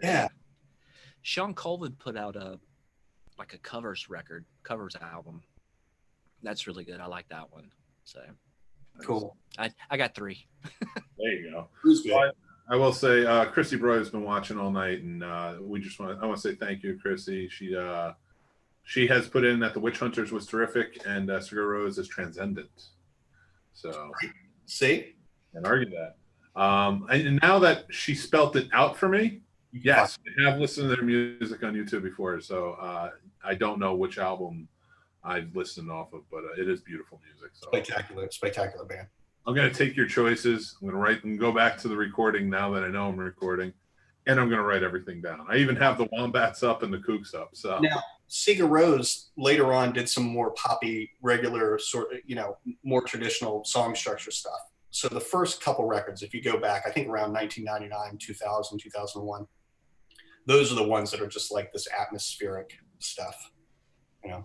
Yeah. Sean Colvin put out a covers album. That's really good. I like that one. So cool. I got 3. There you go. Who's good? Well, I will say, Chrissy Broy has been watching all night, and I want to say thank you, Chrissy. She has put in that The Witch Hunters was terrific, and Cigar Rose is transcendent. So, see, can't argue that. And now that she spelt it out for me, yes, I have listened to their music on YouTube before, so I don't know which album I've listened off of, but it is beautiful music. So. Spectacular band. I'm going to take your choices. I'm going to write and go back to the recording now that I know I'm recording, and I'm going to write everything down. I even have the Wombats up and the Kooks up. So now, Cigar Rose later on did some more poppy, regular sort of, more traditional song structure stuff. So the first couple records, if you go back, I think around 1999, 2000, 2001, those are the ones that are just like this atmospheric stuff, Yeah.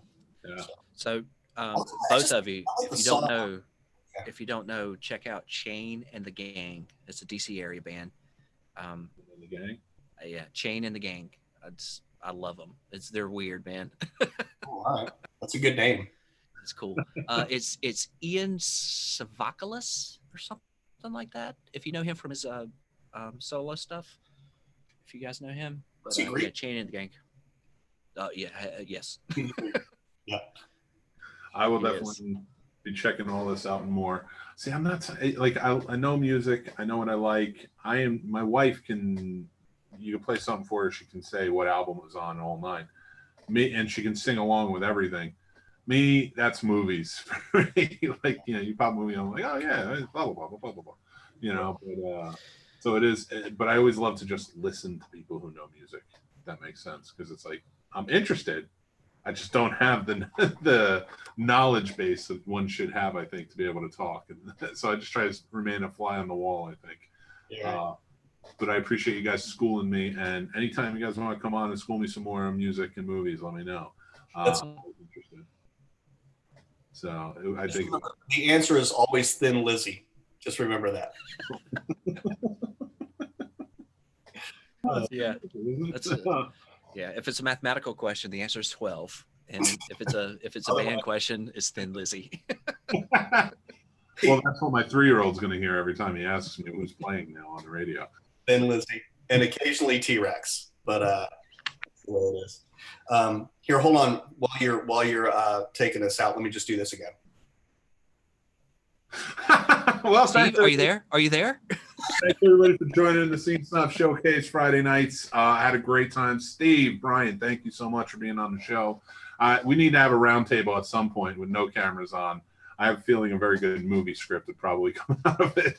So both of you, if you don't know, check out Chain and the Gang. It's a DC area band. The Gang. Yeah, Chain and the Gang. I love them. They're weird, man. All right, that's a good name. It's cool. It's Ian Savakalis or something like that. If you know him from his solo stuff, if you guys know him. But, yeah, Chain and the Gang. Yes. Yeah. I will definitely be checking all this out and more. See, I'm not like I know music. I know what I like. My wife can. You can play something for her. She can say what album was on all night. And she can sing along with everything. Me, that's movies. Like, you pop a movie, I'm like, oh yeah, blah blah blah blah blah blah. But so it is. But I always love to just listen to people who know music. If that makes sense, because it's like I'm interested. I just don't have the knowledge base that one should have, I think, to be able to talk. And so I just try to remain a fly on the wall, I think. Yeah. But I appreciate you guys schooling me. And anytime you guys want to come on and school me some more on music and movies, let me know. I'm interested. So I think the answer is always Thin Lizzy. Just remember that. Yeah. Yeah. If it's a mathematical question, the answer is 12. And if it's a band question, it's Thin Lizzy. Well, that's what my 3-year-old's going to hear every time he asks me who's playing now on the radio. Thin Lizzy, and occasionally T-Rex, but that's the way it is. Here, hold on. While you're taking us out, let me just do this again. Well, Steve, are you there? Are you there? Thanks everybody for joining the Scene Snob Showcase Friday nights. I had a great time. Steve, Brian, thank you so much for being on the show. We need to have a roundtable at some point with no cameras on. I have a feeling a very good movie script would probably come out of it.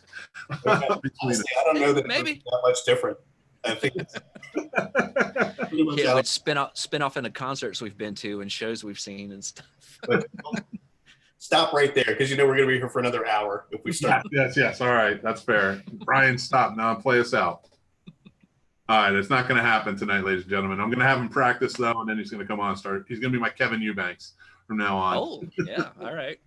Honestly, I don't know that maybe that much different. I think it's it would spin off into concerts we've been to and shows we've seen and stuff. But stop right there, because we're going to be here for another hour if we start. Yes. All right, that's fair. Brian, stop now. Play us out. All right, it's not going to happen tonight, ladies and gentlemen. I'm going to have him practice though, and then he's going to come on and start. He's going to be my Kevin Eubanks from now on. Oh, yeah. All right.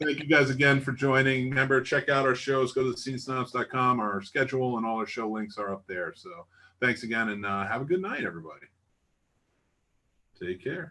Thank you guys again for joining. Remember, check out our shows. Go to scenesnobs.com. Our schedule and all our show links are up there. So thanks again, and have a good night, everybody. Take care.